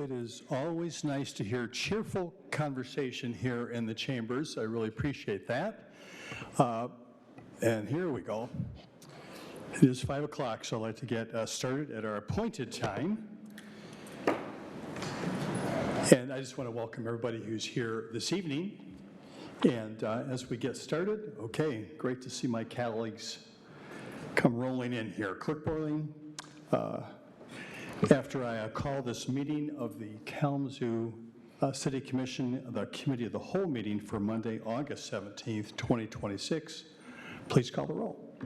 It is always nice to hear cheerful conversation here in the chambers. I really appreciate that. And here we go. It is 5 o'clock, so I'd like to get started at our appointed time. And I just want to welcome everybody who's here this evening. And as we get started, okay, great to see my colleagues come rolling in here. Clerk Borling, after I call this meeting of the Kalamazoo City Commission, the Committee of the Whole meeting for Monday, August 17th, 2026, please call the roll.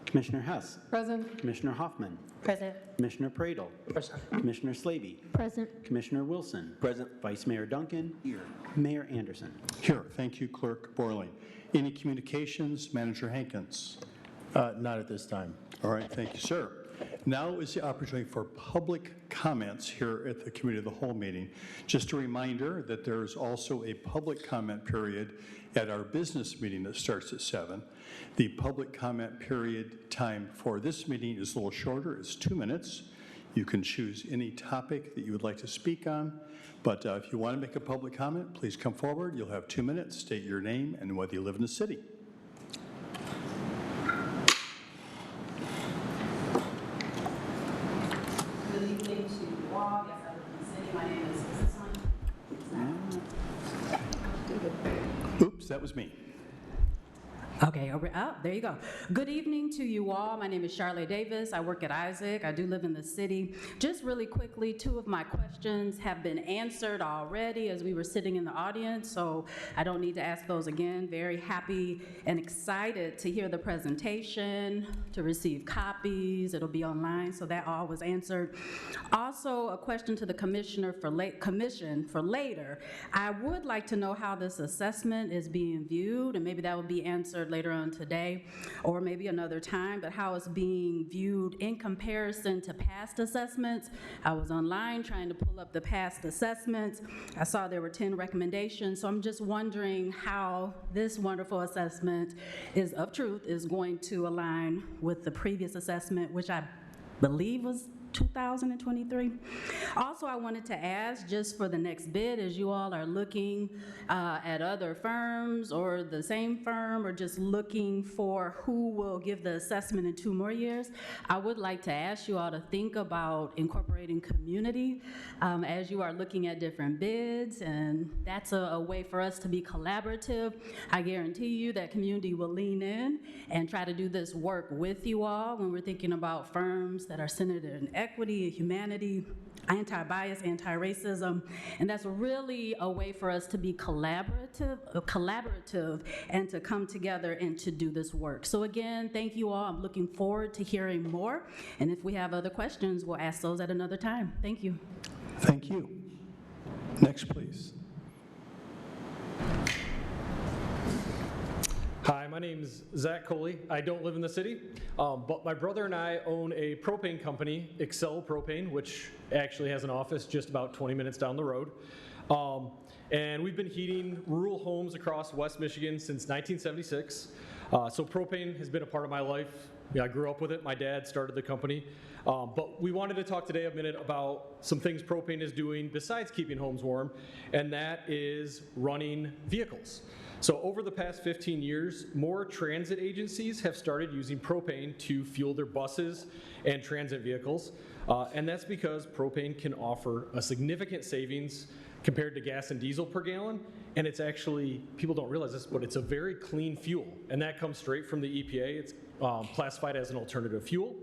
Commissioner Hess. Present. Commissioner Hoffman. Present. Commissioner Pradel. Present. Commissioner Slavey. Present. Commissioner Wilson. Present. Vice Mayor Duncan. Here. Mayor Anderson. Here. Thank you, Clerk Borling. Any communications? Manager Hankins? Not at this time. All right, thank you, sir. Now is the opportunity for public comments here at the Committee of the Whole meeting. Just a reminder that there is also a public comment period at our business meeting that starts at 7. The public comment period time for this meeting is a little shorter. It's 2 minutes. You can choose any topic that you would like to speak on, but if you want to make a public comment, please come forward. You'll have 2 minutes. State your name and whether you live in the city. Oops, that was me. Okay, there you go. Good evening to you all. My name is Charlotte Davis. I work at Isaac. I do live in the city. Just really quickly, 2 of my questions have been answered already as we were sitting in the audience, so I don't need to ask those again. Very happy and excited to hear the presentation, to receive copies. It'll be online, so that all was answered. Also, a question to the commission for later. I would like to know how this assessment is being viewed, and maybe that will be answered later on today or maybe another time, but how it's being viewed in comparison to past assessments. I was online trying to pull up the past assessments. I saw there were 10 recommendations, so I'm just wondering how this wonderful assessment is going to align with the previous assessment, which I believe was 2023. Also, I wanted to ask, just for the next bid, as you all are looking at other firms or the same firm, or just looking for who will give the assessment in 2 more years, I would like to ask you all to think about incorporating community as you are looking at different bids, and that's a way for us to be collaborative. I guarantee you that community will lean in and try to do this work with you all when we're thinking about firms that are centered in equity, humanity, anti-bias, anti-racism, and that's really a way for us to be collaborative and to come together and to do this work. So again, thank you all. I'm looking forward to hearing more, and if we have other questions, we'll ask those at another time. Thank you. Thank you. Next, please. Hi, my name's Zach Coley. I don't live in the city, but my brother and I own a propane company, Excel Propane, which actually has an office just about 20 minutes down the road. And we've been heating rural homes across West Michigan since 1976. So propane has been a part of my life. Yeah, I grew up with it. My dad started the company. But we wanted to talk today a minute about some things propane is doing besides keeping homes warm, and that is running vehicles. So over the past 15 years, more transit agencies have started using propane to fuel their buses and transit vehicles. And that's because propane can offer a significant savings compared to gas and diesel per gallon. And it's actually, people don't realize this, but it's a very clean fuel. And that comes straight from the EPA. It's classified as an alternative fuel.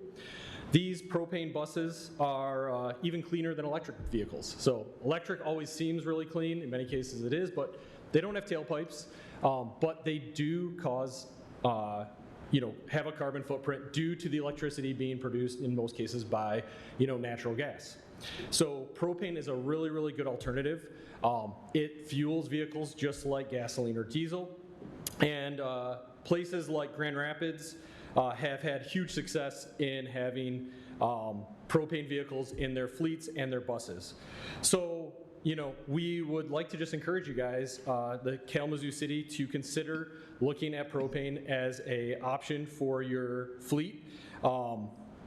These propane buses are even cleaner than electric vehicles. So electric always seems really clean. In many cases it is, but they don't have tailpipes. But they do cause, have a carbon footprint due to the electricity being produced in most cases by, natural gas. So propane is a really, really good alternative. It fuels vehicles just like gasoline or diesel. And places like Grand Rapids have had huge success in having propane vehicles in their fleets and their buses. So, we would like to just encourage you guys, the Kalamazoo City, to consider looking at propane as an option for your fleet.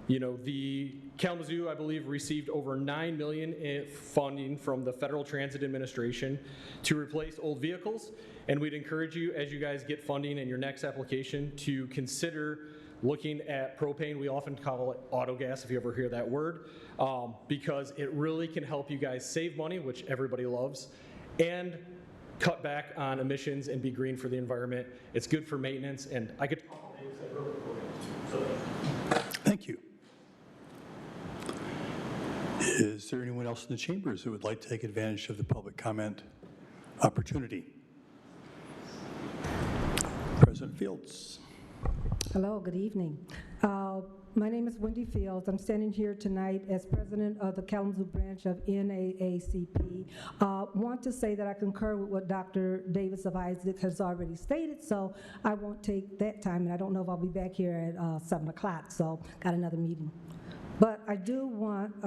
The Kalamazoo, I believe, received over $9 million in funding from the Federal Transit Administration to replace old vehicles, and we'd encourage you, as you guys get funding in your next application, to consider looking at propane. We often call it auto gas, if you ever hear that word, because it really can help you guys save money, which everybody loves, and cut back on emissions and be green for the environment. It's good for maintenance, and I could talk all day because I wrote it for you, so Thank you. Is there anyone else in the chambers who would like to take advantage of the public comment opportunity? President Fields. Hello, good evening. My name is Wendy Fields. I'm standing here tonight as president of the Kalamazoo branch of NAACP. Want to say that I concur with what Dr. Davis of Isaac has already stated, so I won't take that time, and I don't know if I'll be back here at 7 o'clock, so got another meeting. But I do want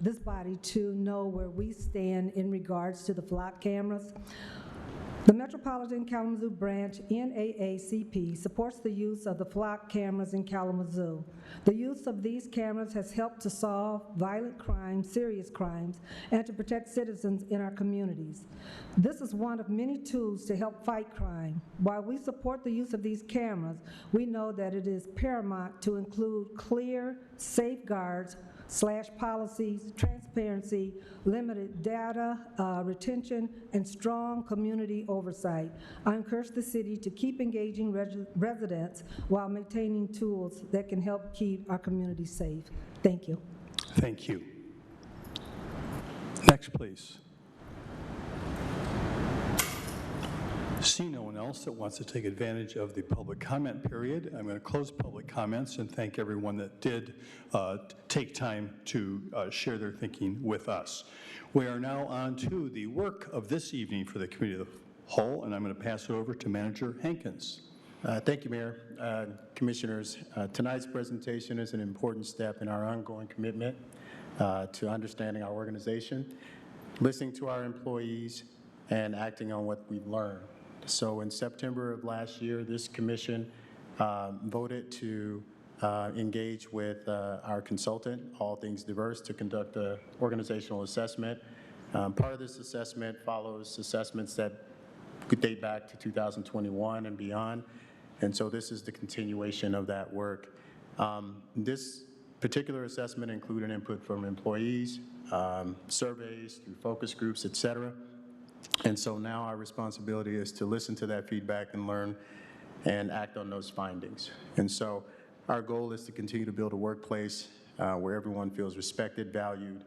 this body to know where we stand in regards to the flock cameras. The Metropolitan Kalamazoo Branch, NAACP, supports the use of the flock cameras in Kalamazoo. The use of these cameras has helped to solve violent crimes, serious crimes, and to protect citizens in our communities. This is one of many tools to help fight crime. While we support the use of these cameras, we know that it is paramount to include clear safeguards /policies, transparency, limited data retention, and strong community oversight. I encourage the city to keep engaging residents while maintaining tools that can help keep our community safe. Thank you. Thank you. Next, please. See no one else that wants to take advantage of the public comment period. I'm going to close public comments and thank everyone that did take time to share their thinking with us. We are now on to the work of this evening for the Committee of the Whole, and I'm going to pass it over to Manager Hankins. Thank you, Mayor. Commissioners, tonight's presentation is an important step in our ongoing commitment to understanding our organization, listening to our employees, and acting on what we've learned. So in September of last year, this commission voted to engage with our consultant, All Things Diverse, to conduct an organizational assessment. Part of this assessment follows assessments that could date back to 2021 and beyond, and so this is the continuation of that work. This particular assessment included input from employees, surveys through focus groups, et cetera. And so now our responsibility is to listen to that feedback and learn and act on those findings. And so our goal is to continue to build a workplace where everyone feels respected, valued,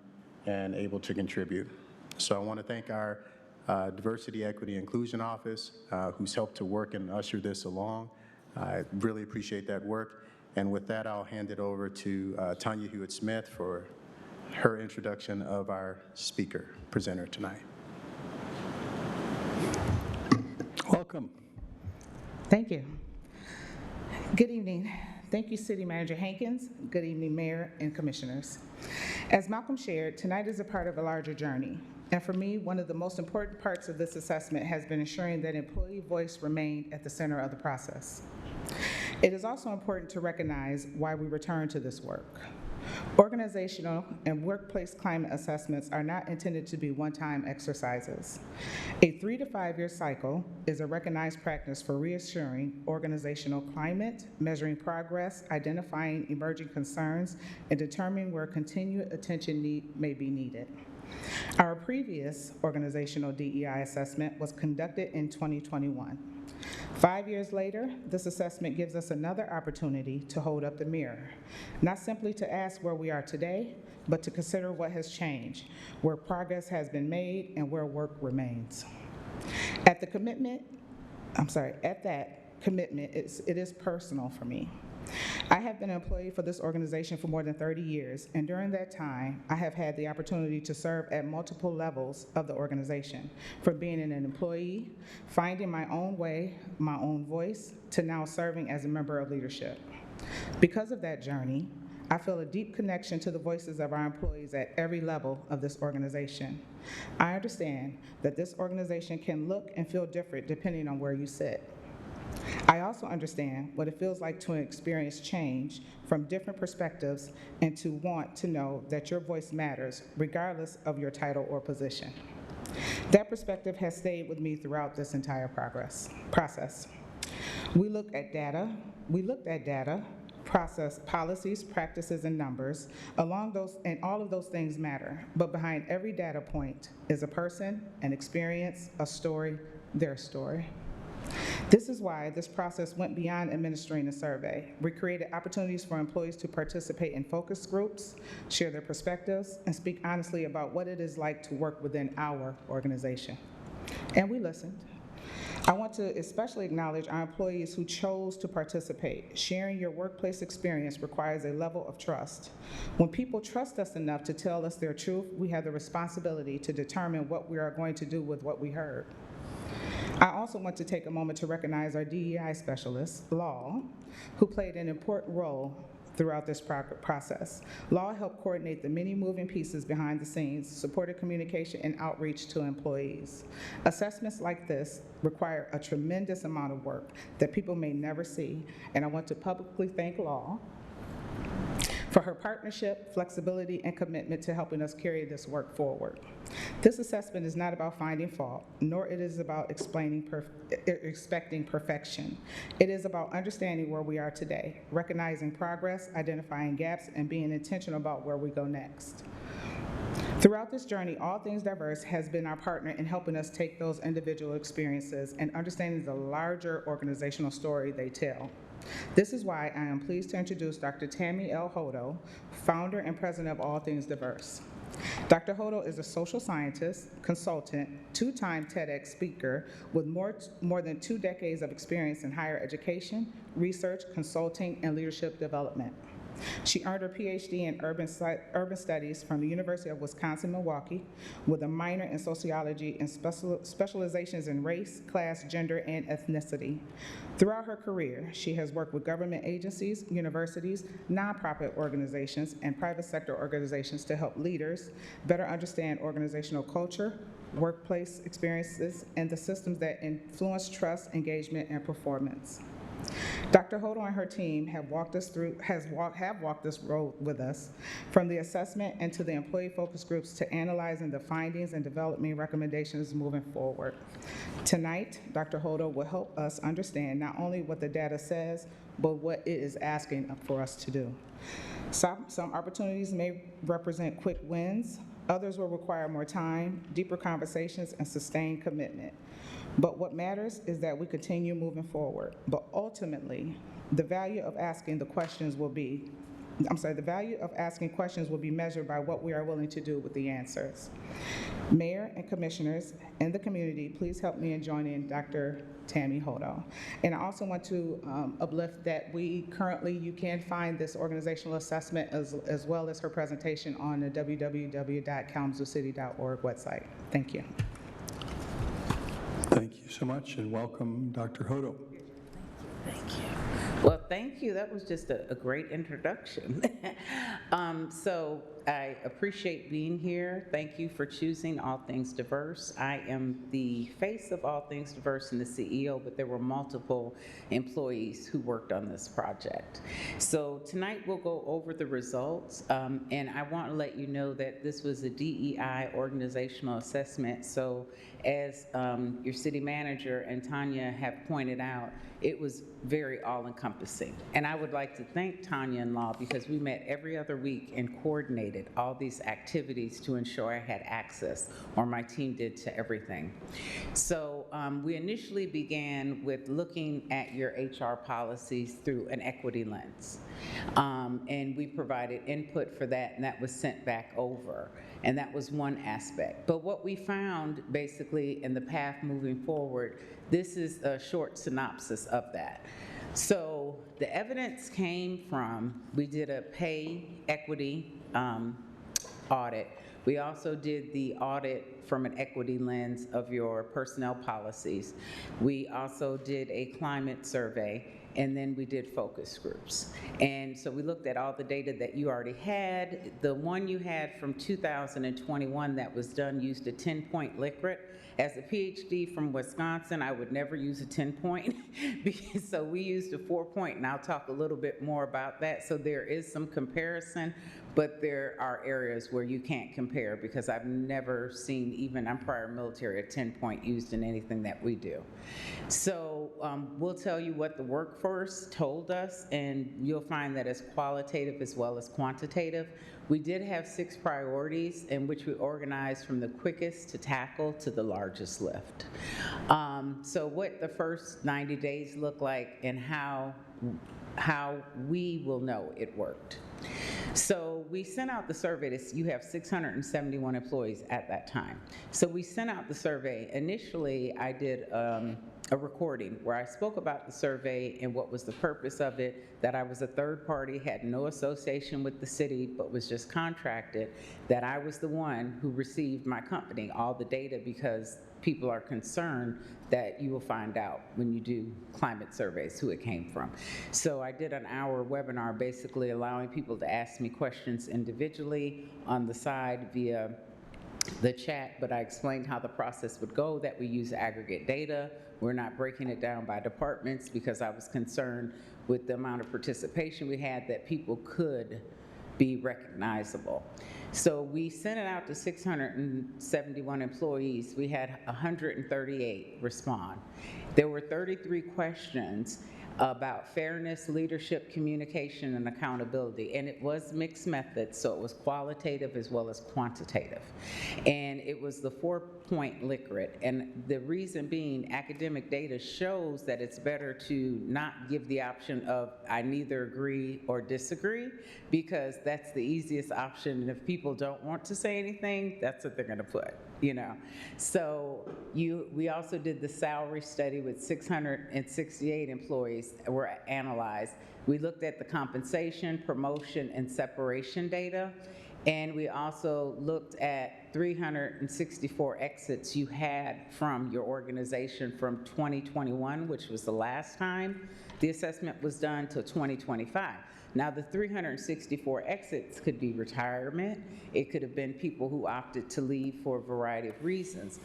and able to contribute. So I want to thank our Diversity, Equity, Inclusion Office, who's helped to work and usher this along. I really appreciate that work. And with that, I'll hand it over to Tanya Hewitt-Smith for her introduction of our presenter tonight. Welcome. Thank you. Good evening. Thank you, City Manager Hankins. Good evening, Mayor and Commissioners. As Malcolm shared, tonight is a part of a larger journey. And for me, one of the most important parts of this assessment has been ensuring that employee voice remained at the center of the process. It is also important to recognize why we return to this work. Organizational and workplace climate assessments are not intended to be one-time exercises. A 3 to 5 year cycle is a recognized practice for reassuring organizational climate, measuring progress, identifying emerging concerns, and determining where continued attention may be needed. Our previous organizational DEI assessment was conducted in 2021. 5 years later, this assessment gives us another opportunity to hold up the mirror, not simply to ask where we are today, but to consider what has changed, where progress has been made, and where work remains. At that commitment, it is personal for me. I have been an employee for this organization for more than 30 years, and during that time, I have had the opportunity to serve at multiple levels of the organization, from being an employee, finding my own way, my own voice, to now serving as a member of leadership. Because of that journey, I feel a deep connection to the voices of our employees at every level of this organization. I understand that this organization can look and feel different depending on where you sit. I also understand what it feels like to experience change from different perspectives and to want to know that your voice matters regardless of your title or position. That perspective has stayed with me throughout this entire process. We looked at data, process, policies, practices, and numbers. And all of those things matter. But behind every data point is a person, an experience, a story, their story. This is why this process went beyond administering a survey. We created opportunities for employees to participate in focus groups, share their perspectives, and speak honestly about what it is like to work within our organization. And we listened. I want to especially acknowledge our employees who chose to participate. Sharing your workplace experience requires a level of trust. When people trust us enough to tell us their truth, we have the responsibility to determine what we are going to do with what we heard. I also want to take a moment to recognize our DEI specialist, Law, who played an important role throughout this process. Law helped coordinate the many moving pieces behind the scenes, supported communication and outreach to employees. Assessments like this require a tremendous amount of work that people may never see, and I want to publicly thank Law for her partnership, flexibility, and commitment to helping us carry this work forward. This assessment is not about finding fault, nor it is about expecting perfection. It is about understanding where we are today, recognizing progress, identifying gaps, and being intentional about where we go next. Throughout this journey, All Things Diverse has been our partner in helping us take those individual experiences and understanding the larger organizational story they tell. This is why I am pleased to introduce Dr. Tammy Hodo, founder and president of All Things Diverse. Dr. Hodo is a social scientist, consultant, two-time TEDx speaker with more than 2 decades of experience in higher education, research, consulting, and leadership development. She earned her PhD in urban studies from the University of Wisconsin-Milwaukee with a minor in sociology and specializations in race, class, gender, and ethnicity. Throughout her career, she has worked with government agencies, universities, nonprofit organizations, and private sector organizations to help leaders better understand organizational culture, workplace experiences, and the systems that influence trust, engagement, and performance. Dr. Hodo and her team have walked this road with us, from the assessment and to the employee focus groups to analyzing the findings and developing recommendations moving forward. Tonight, Dr. Hodo will help us understand not only what the data says, but what it is asking for us to do. Some opportunities may represent quick wins, others will require more time, deeper conversations, and sustained commitment. But what matters is that we continue moving forward. But ultimately, the value of asking questions will be measured by what we are willing to do with the answers. Mayor and commissioners and the community, please help me in joining Dr. Tammy Hodo. And I also want to uplift that you can find this organizational assessment as well as her presentation on the www.kalamazooCity.org website. Thank you. Thank you so much, and welcome, Dr. Hodo. Thank you. Well, thank you. That was just a great introduction. So I appreciate being here. Thank you for choosing All Things Diverse. I am the face of All Things Diverse and the CEO, but there were multiple employees who worked on this project. So tonight we'll go over the results, and I want to let you know that this was a DEI organizational assessment. So as your city manager and Tanya have pointed out, it was very all-encompassing. And I would like to thank Tanya and Law because we met every other week and coordinated all these activities to ensure I had access, or my team did, to everything. So we initially began with looking at your HR policies through an equity lens. And we provided input for that, and that was sent back over. And that was one aspect. But what we found basically in the path moving forward, this is a short synopsis of that. So the evidence came from, we did a pay equity audit. We also did the audit from an equity lens of your personnel policies. We also did a climate survey, and then we did focus groups. And so we looked at all the data that you already had. The one you had from 2021 that was done used a 10-point Likert. As a PhD from Wisconsin, I would never use a 10-point, so we used a 4-point, and I'll talk a little bit more about that. So there is some comparison, but there are areas where you can't compare because I've never seen, even I'm prior military, a 10-point used in anything that we do. So we'll tell you what the workforce told us, and you'll find that it's qualitative as well as quantitative. We did have 6 priorities in which we organized from the quickest to tackle to the largest lift. So what the first 90 days look like and how we will know it worked. So we sent out the survey. You have 671 employees at that time. So we sent out the survey. Initially, I did a recording where I spoke about the survey and what was the purpose of it, that I was a third party, had no association with the city, but was just contracted, that I was the one who received my company all the data because people are concerned that you will find out when you do climate surveys who it came from. So I did an hour webinar basically allowing people to ask me questions individually on the side via the chat, but I explained how the process would go, that we use aggregate data. We're not breaking it down by departments because I was concerned with the amount of participation we had that people could be recognizable. So we sent it out to 671 employees. We had 138 respond. There were 33 questions about fairness, leadership, communication, and accountability. And it was mixed methods, so it was qualitative as well as quantitative. And it was the 4-point Likert. And the reason being, academic data shows that it's better to not give the option of I neither agree or disagree, because that's the easiest option. And if people don't want to say anything, that's what they're gonna put, you know. So we also did the salary study with 668 employees were analyzed. We looked at the compensation, promotion, and separation data, and we also looked at 364 exits you had from your organization from 2021, which was the last time the assessment was done, to 2025. Now, the 364 exits could be retirement. It could have been people who opted to leave for a variety of reasons.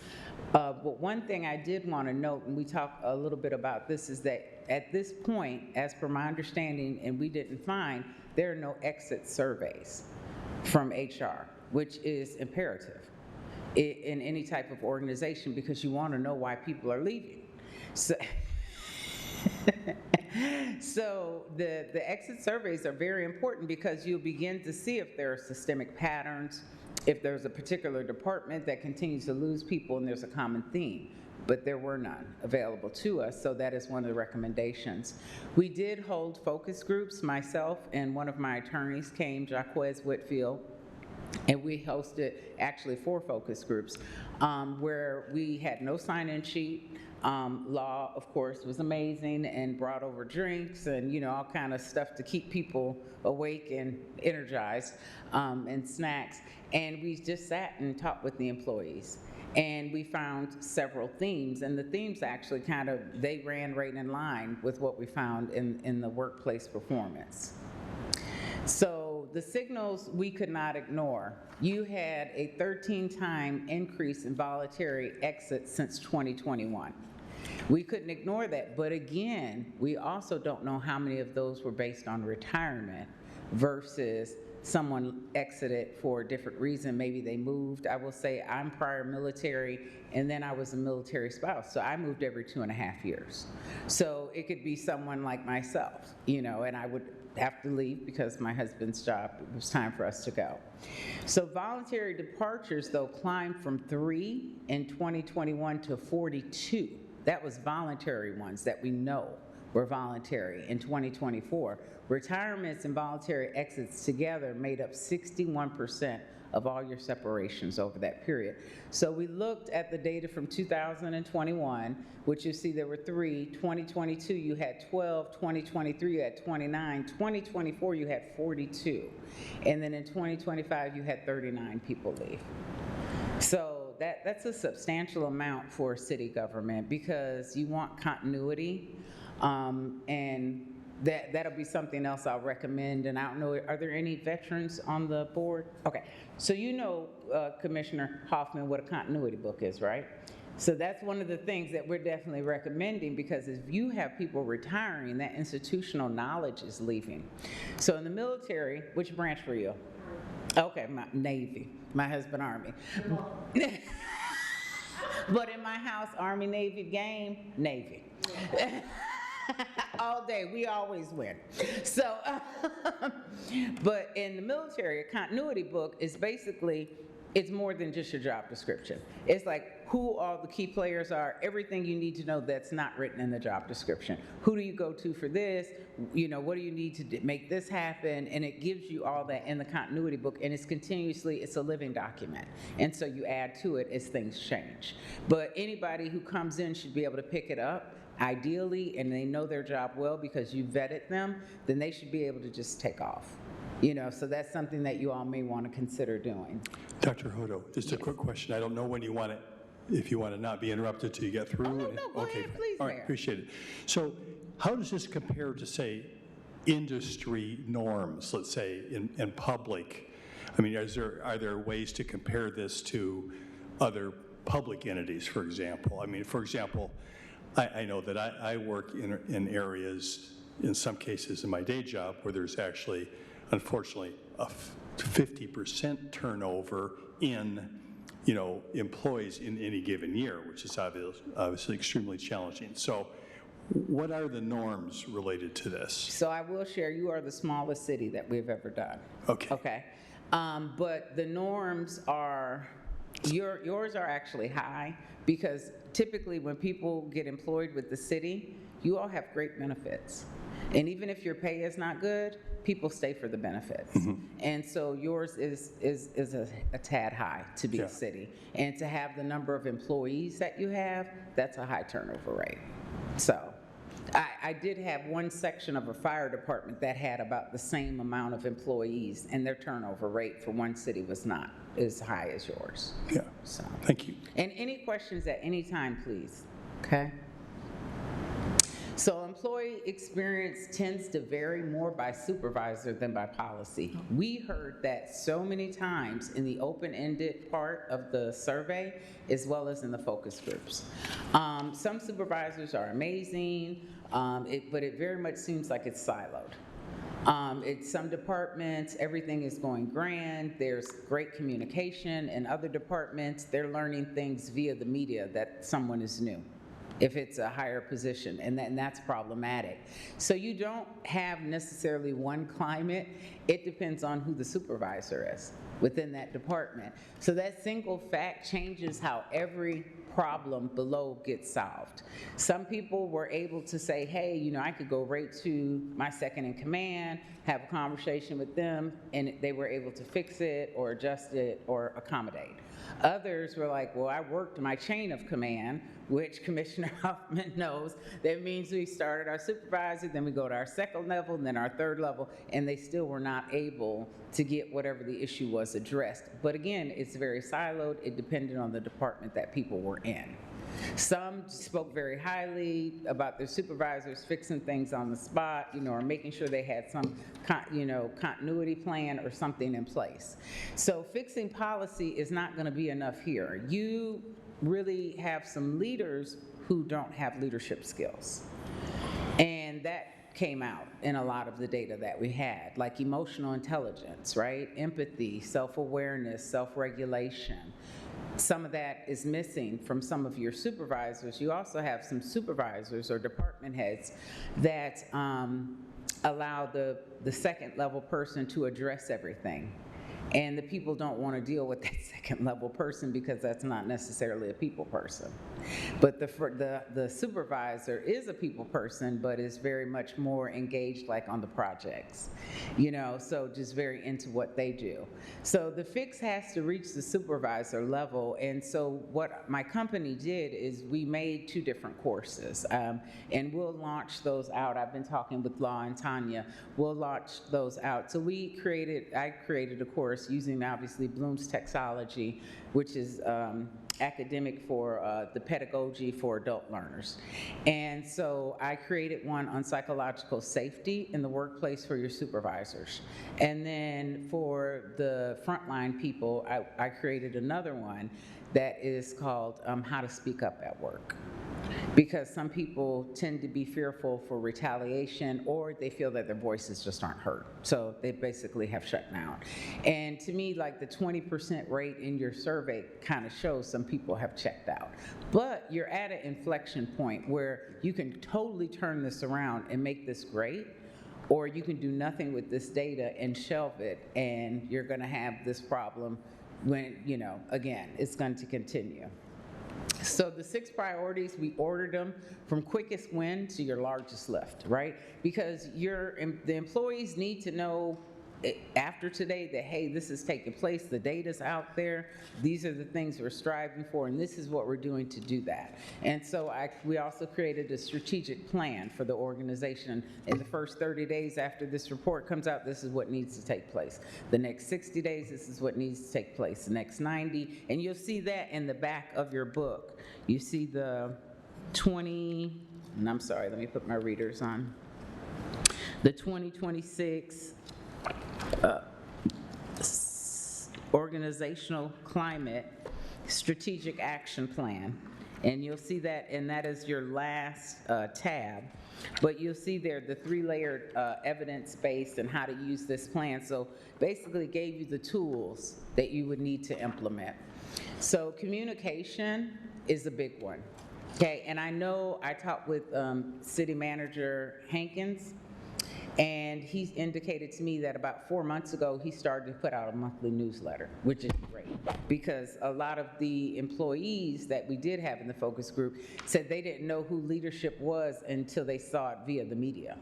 But one thing I did want to note, and we talked a little bit about this, is that at this point, as per my understanding, and we didn't find, there are no exit surveys from HR, which is imperative in any type of organization because you want to know why people are leaving. So the exit surveys are very important because you'll begin to see if there are systemic patterns, if there's a particular department that continues to lose people and there's a common theme, but there were none available to us, so that is one of the recommendations. We did hold focus groups. Myself and one of my attorneys came, Jaquez Whitfield, and we hosted actually 4 focus groups where we had no sign-in sheet. Law, of course, was amazing and brought over drinks and, you know, all kind of stuff to keep people awake and energized, and snacks. And we just sat and talked with the employees. And we found several themes, and the themes actually they ran right in line with what we found in the workplace performance. So the signals we could not ignore. You had a 13-time increase in voluntary exits since 2021. We couldn't ignore that, but again, we also don't know how many of those were based on retirement versus someone exited for a different reason. Maybe they moved. I will say I'm prior military, and then I was a military spouse, so I moved every 2.5 years. So it could be someone like myself, you know, and I would have to leave because my husband's job, it was time for us to go. So voluntary departures, though, climbed from 3 in 2021 to 42. That was voluntary ones that we know were voluntary in 2024. Retirements and voluntary exits together made up 61% of all your separations over that period. So we looked at the data from 2021, which you see there were 3. 2022, you had 12. 2023, you had 29. 2024, you had 42. And then in 2025, you had 39 people leave. So that's a substantial amount for city government because you want continuity. And that'll be something else I'll recommend. And I don't know, are there any veterans on the board? Okay, so you know, Commissioner Hoffman, what a continuity book is, right? So that's one of the things that we're definitely recommending, because if you have people retiring, that institutional knowledge is leaving. So in the military, which branch were you? Okay, Navy. My husband, Army. But in my house, Army, Navy game, Navy. All day, we always win. So, but in the military, a continuity book is basically, it's more than just your job description. It's like who all the key players are, everything you need to know that's not written in the job description. Who do you go to for this? You know, what do you need to make this happen? And it gives you all that in the continuity book, and it's continuously, it's a living document. And so you add to it as things change. But anybody who comes in should be able to pick it up, ideally, and they know their job well because you vetted them, then they should be able to just take off. You know, so that's something that you all may want to consider doing. Dr. Hodo, just a quick question. I don't know when you want it, if you want to not be interrupted till you get through. Oh, no, go ahead, please, All right, Mayor. appreciate it. So how does this compare to, say, industry norms, let's say, in public? I mean, are there ways to compare this to other public entities, for example? I mean, for example, I know that I work in areas, in some cases in my day job, where there's actually, unfortunately, a 50% turnover in, you know, employees in any given year, which is obviously extremely challenging. So what are the norms related to this? So I will share, you are the smallest city that we've ever done. Okay. Okay. But the norms are, yours are actually high, because typically when people get employed with the city, you all have great benefits. And even if your pay is not good, people stay for the benefits. And so yours is a tad high to be a city. And to have the number of employees that you have, that's a high turnover rate. So I did have one section of a fire department that had about the same amount of employees, and their turnover rate for one city was not as high as yours. Yeah, So, thank you. and any questions at any time, please, okay? So employee experience tends to vary more by supervisor than by policy. We heard that so many times in the open-ended part of the survey, as well as in the focus groups. Some supervisors are amazing, but it very much seems like it's siloed. It's some departments, everything is going grand, there's great communication. In other departments, they're learning things via the media that someone is new, if it's a higher position, and that's problematic. So you don't have necessarily one climate. It depends on who the supervisor is within that department. So that single fact changes how every problem below gets solved. Some people were able to say, hey, you know, I could go right to my second in command, have a conversation with them, and they were able to fix it or adjust it or accommodate. Others were like, well, I worked my chain of command, which Commissioner Hoffman knows. That means we started our supervisor, then we go to our second level, and then our third level, and they still were not able to get whatever the issue was addressed. But again, it's very siloed. It depended on the department that people were in. Some spoke very highly about their supervisors fixing things on the spot, you know, or making sure they had some, continuity plan or something in place. So fixing policy is not going to be enough here. You really have some leaders who don't have leadership skills. And that came out in a lot of the data that we had, like emotional intelligence, right? Empathy, self-awareness, self-regulation. Some of that is missing from some of your supervisors. You also have some supervisors or department heads that allow the second level person to address everything. And the people don't want to deal with that second level person because that's not necessarily a people person. But the supervisor is a people person, but is very much more engaged like on the projects, you know, so just very into what they do. So the fix has to reach the supervisor level. And so what my company did is we made 2 different courses, and we'll launch those out. I've been talking with Law and Tanya. We'll launch those out. So I created a course course, using obviously Bloom's Textology, which is academic for the pedagogy for adult learners. And so I created one on psychological safety in the workplace for your supervisors. And then for the frontline people, I created another one that is called How to Speak Up at Work. Because some people tend to be fearful for retaliation, or they feel that their voices just aren't heard. So they basically have shut down. And to me, like the 20% rate in your survey kind of shows some people have checked out. But you're at an inflection point where you can totally turn this around and make this great, or you can do nothing with this data and shelve it, and you're going to have this problem when, again, it's going to continue. So the 6 priorities, we ordered them from quickest win to your largest lift, right? Because the employees need to know after today that, hey, this is taking place, the data's out there, these are the things we're striving for, and this is what we're doing to do that. And so we also created a strategic plan for the organization. In the first 30 days after this report comes out, this is what needs to take place. The next 60 days, this is what needs to take place. The next 90, and you'll see that in the back of your book. You see the 20, and I'm sorry, let me put my readers on. The 2026 organizational climate strategic action plan, and you'll see that, and that is your last tab, but you'll see there the 3-layered evidence-based and how to use this plan. So basically gave you the tools that you would need to implement. So communication is a big one, okay? And I know I talked with City Manager Hankins, and he indicated to me that about 4 months ago, he started to put out a monthly newsletter, which is great, because a lot of the employees that we did have in the focus group said they didn't know who leadership was until they saw it via the media.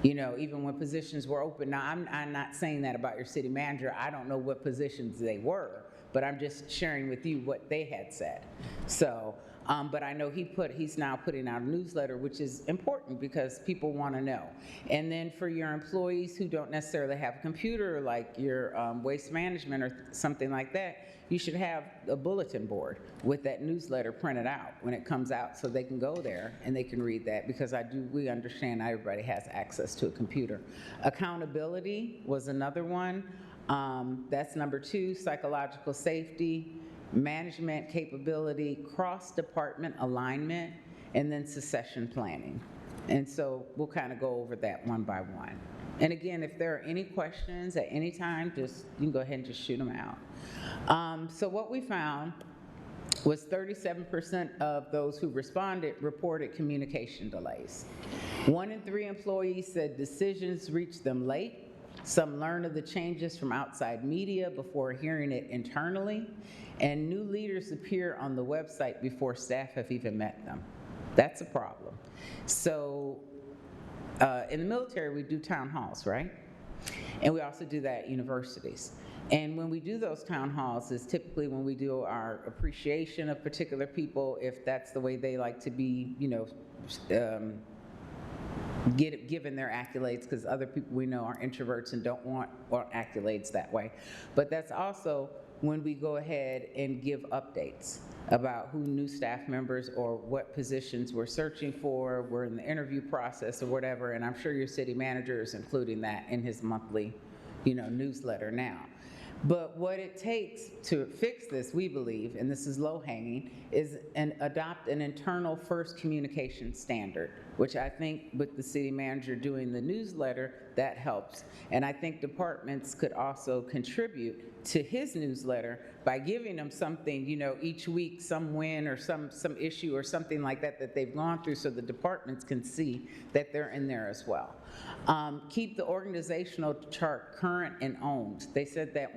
Even when positions were open. Now, I'm not saying that about your city manager. I don't know what positions they were, but I'm just sharing with you what they had said. So, but I know he's now putting out a newsletter, which is important because people want to know. And then for your employees who don't necessarily have a computer, like your waste management or something like that, you should have a bulletin board with that newsletter printed out when it comes out, so they can go there and they can read that, because we understand not everybody has access to a computer. Accountability was another one. That's number 2, psychological safety, management capability, cross-department alignment, and then succession planning. And so we'll kind of go over that one by one. And again, if there are any questions at any time, you can go ahead and just shoot them out. So what we found was 37% of those who responded reported communication delays. 1 in 3 employees said decisions reached them late. Some learn of the changes from outside media before hearing it internally, and new leaders appear on the website before staff have even met them. That's a problem. So in the military, we do town halls, right? And we also do that at universities. And when we do those town halls is typically when we do our appreciation of particular people, if that's the way they like to be, given their accolades, because other people we know are introverts and don't want accolades that way. But that's also when we go ahead and give updates about who new staff members or what positions we're searching for, we're in the interview process or whatever, and I'm sure your city manager is including that in his monthly, newsletter now. But what it takes to fix this, we believe, and this is low-hanging, is adopt an internal first communication standard, which I think with the city manager doing the newsletter, that helps. And I think departments could also contribute to his newsletter by giving them something, each week, some win or some issue or something like that they've gone through, so the departments can see that they're in there as well. Keep the organizational chart current and owned. They said that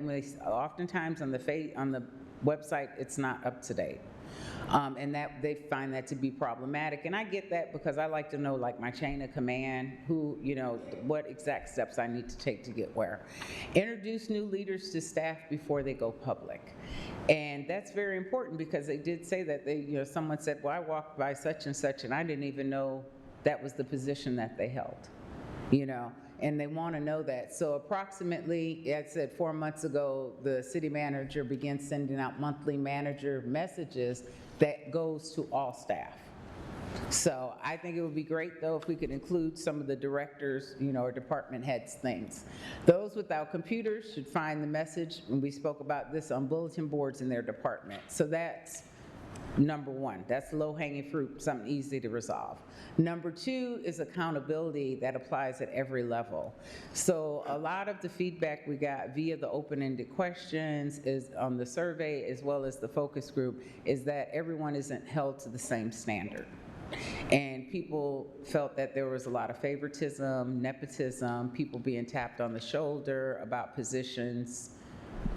oftentimes on the website, it's not up to date. And that they find that to be problematic. And I get that, because I like to know, like, my chain of command, who, what exact steps I need to take to get where. Introduce new leaders to staff before they go public. And that's very important, because they did say that someone said, well, I walked by such and such and I didn't even know that was the position that they held. and they want to know that. So approximately, I said 4 months ago, the city manager began sending out monthly manager messages that goes to all staff. So I think it would be great, though, if we could include some of the directors, or department heads' things. Those without computers should find the message, and we spoke about this on bulletin boards in their department. So that's number one. That's low-hanging fruit, something easy to resolve. Number two is accountability that applies at every level. So a lot of the feedback we got via the open-ended questions is on the survey, as well as the focus group, is that everyone isn't held to the same standard. And people felt that there was a lot of favoritism, nepotism, people being tapped on the shoulder about positions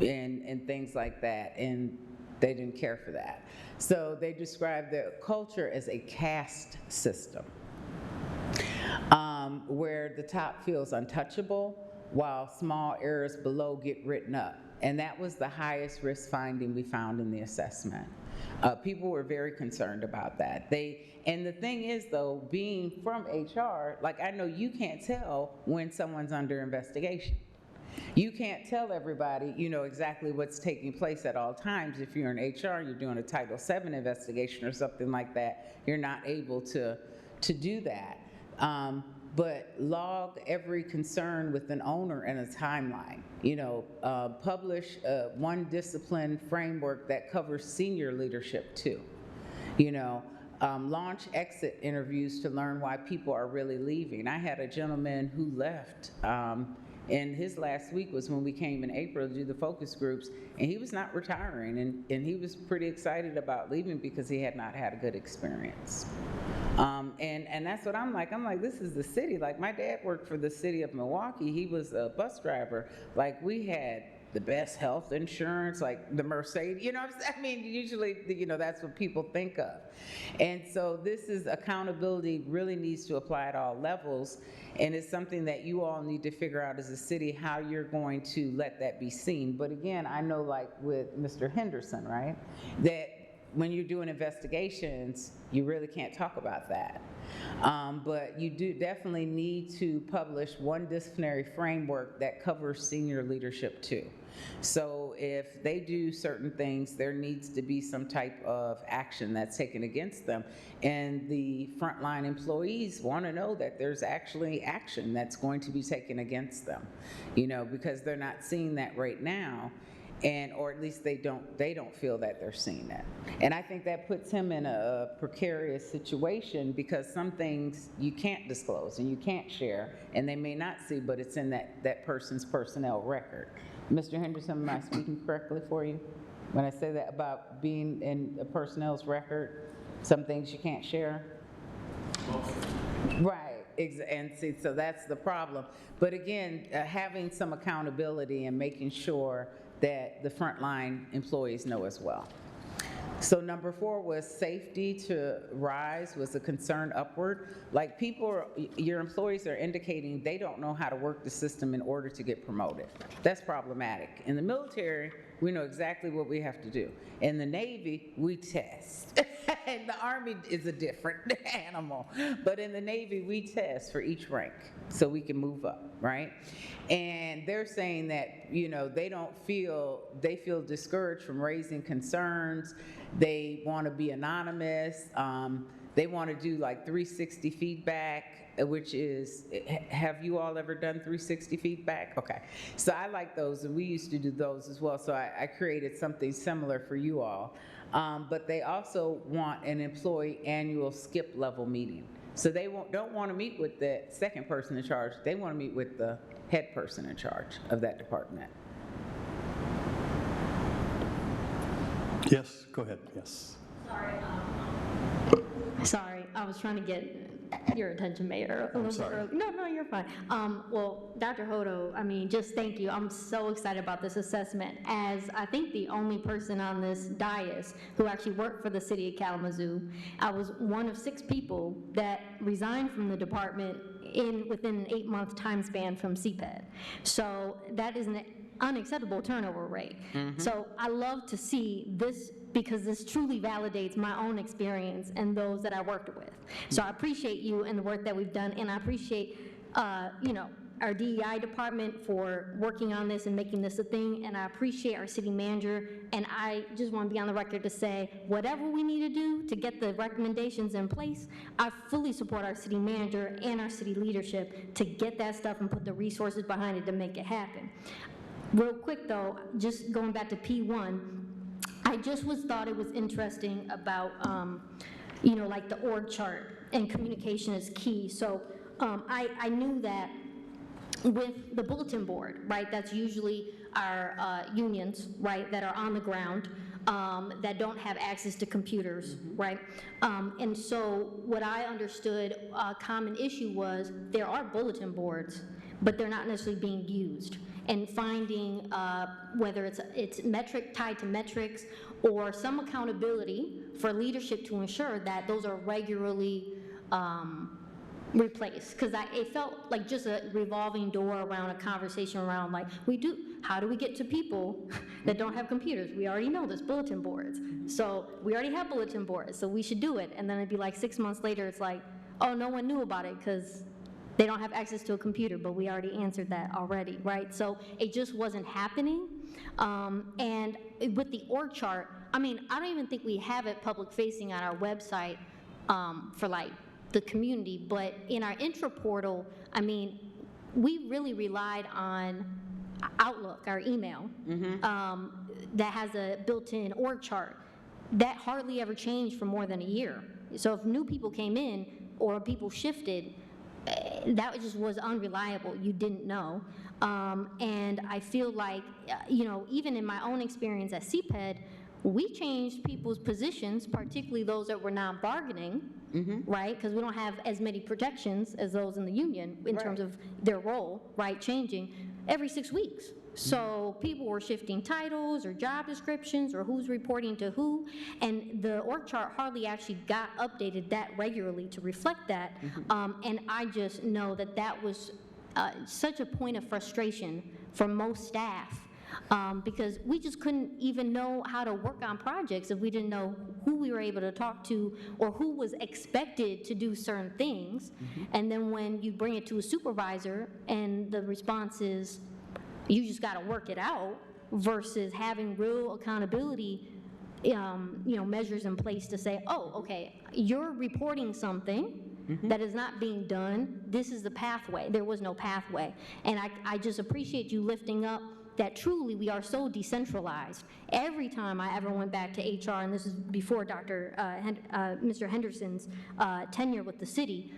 and things like that, and they didn't care for that. So they described the culture as a caste system, where the top feels untouchable while small errors below get written up. And that was the highest risk finding we found in the assessment. People were very concerned about that. And the thing is, though, being from HR, like, I know you can't tell when someone's under investigation. You can't tell everybody, exactly what's taking place at all times. If you're in HR, you're doing a Title VII investigation or something like that, you're not able to do that. But log every concern with an owner and a timeline. Publish one discipline framework that covers senior leadership too. Launch exit interviews to learn why people are really leaving. I had a gentleman who left, and his last week was when we came in April to do the focus groups, and he was not retiring, and he was pretty excited about leaving because he had not had a good experience. And that's what I'm like, this is the city. Like, my dad worked for the city of Milwaukee. He was a bus driver. Like, we had the best health insurance, like the Mercedes, usually, that's what people think of. And so this is accountability really needs to apply at all levels, and it's something that you all need to figure out as a city how you're going to let that be seen. But again, I know, like with Mr. Henderson, right, that when you're doing investigations, you really can't talk about that. But you do definitely need to publish one disciplinary framework that covers senior leadership too. So if they do certain things, there needs to be some type of action that's taken against them. And the frontline employees want to know that there's actually action that's going to be taken against them, because they're not seeing that right now. Or at least they don't feel that they're seeing that. And I think that puts him in a precarious situation, because some things you can't disclose and you can't share, and they may not see, but it's in that person's personnel record. Mr. Henderson, am I speaking correctly for you when I say that about being in a personnel's record? Some things you can't share? Right, and see, so that's the problem. But again, having some accountability and making sure that the frontline employees know as well. So number 4 was safety to rise was a concern upward. Like, your employees are indicating they don't know how to work the system in order to get promoted. That's problematic. In the military, we know exactly what we have to do. In the Navy, we test. And the Army is a different animal. But in the Navy, we test for each rank so we can move up, right? And they're saying that, they feel discouraged from raising concerns. They want to be anonymous. They want to do like 360 feedback, which is, have you all ever done 360 feedback? Okay, so I like those, and we used to do those as well, so I created something similar for you all. But they also want an employee annual skip level meeting. So they don't want to meet with the second person in charge, they want to meet with the head person in charge of that department. Yes, go ahead, yes. Sorry, I was trying to get your attention, Mayor, a little bit early. No, you're fine. Well, Dr. Hodo, just thank you. I'm so excited about this assessment, as I think the only person on this dais who actually worked for the city of Kalamazoo. I was one of 6 people that resigned from the department within an 8-month time span from CPED. So that is an unacceptable turnover rate. So I love to see this, because this truly validates my own experience and those that I worked with. So I appreciate you and the work that we've done, and I appreciate, our DEI department for working on this and making this a thing, and I appreciate our city manager, and I just want to be on the record to say, whatever we need to do to get the recommendations in place, I fully support our city manager and our city leadership to get that stuff and put the resources behind it to make it happen. Real quick though, just going back to P1, I just thought it was interesting about, you know, like the org chart, and communication is key. So I knew that with the bulletin board, right, that's usually our unions, right, that are on the ground, that don't have access to computers, right? And so what I understood a common issue was there are bulletin boards, but they're not necessarily being used. And finding whether it's metric tied to metrics or some accountability for leadership to ensure that those are regularly replaced, because it felt like just a revolving door around a conversation around like, how do we get to people that don't have computers? We already know this, bulletin boards. So we already have bulletin boards, so we should do it. And then it'd be like 6 months later, it's like, oh, no one knew about it because they don't have access to a computer, but we already answered that already, right? So it just wasn't happening. And with the org chart, I mean, I don't even think we have it public facing on our website for like the community, but in our intra portal, I mean, we really relied on Outlook, our email, that has a built-in org chart. That hardly ever changed for more than a year. So if new people came in or people shifted, that just was unreliable. You didn't know. And I feel like, you know, even in my own experience at CPED, we changed people's positions, particularly those that were non-bargaining, right? Because we don't have as many protections as those in the union in terms of their role, right, changing every 6 weeks. So people were shifting titles or job descriptions or who's reporting to who, and the org chart hardly actually got updated that regularly to reflect that. And I just know that that was such a point of frustration for most staff, because we just couldn't even know how to work on projects if we didn't know who we were able to talk to or who was expected to do certain things. And then when you bring it to a supervisor and the response is, you just got to work it out, versus having real accountability, you know, measures in place to say, oh, okay, you're reporting something that is not being done. This is the pathway. There was no pathway. And I just appreciate you lifting up that truly we are so decentralized. Every time I ever went back to HR, and this is before Mr. Henderson's tenure with the city,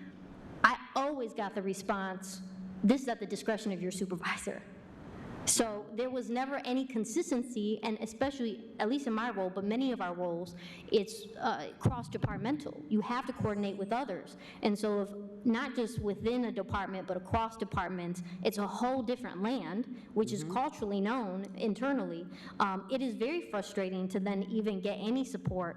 I always got the response, this is at the discretion of your supervisor. So there was never any consistency, and especially, at least in my role, but many of our roles, it's cross-departmental. You have to coordinate with others. And so if not just within a department, but across departments, it's a whole different land, which is culturally known internally. It is very frustrating to then even get any support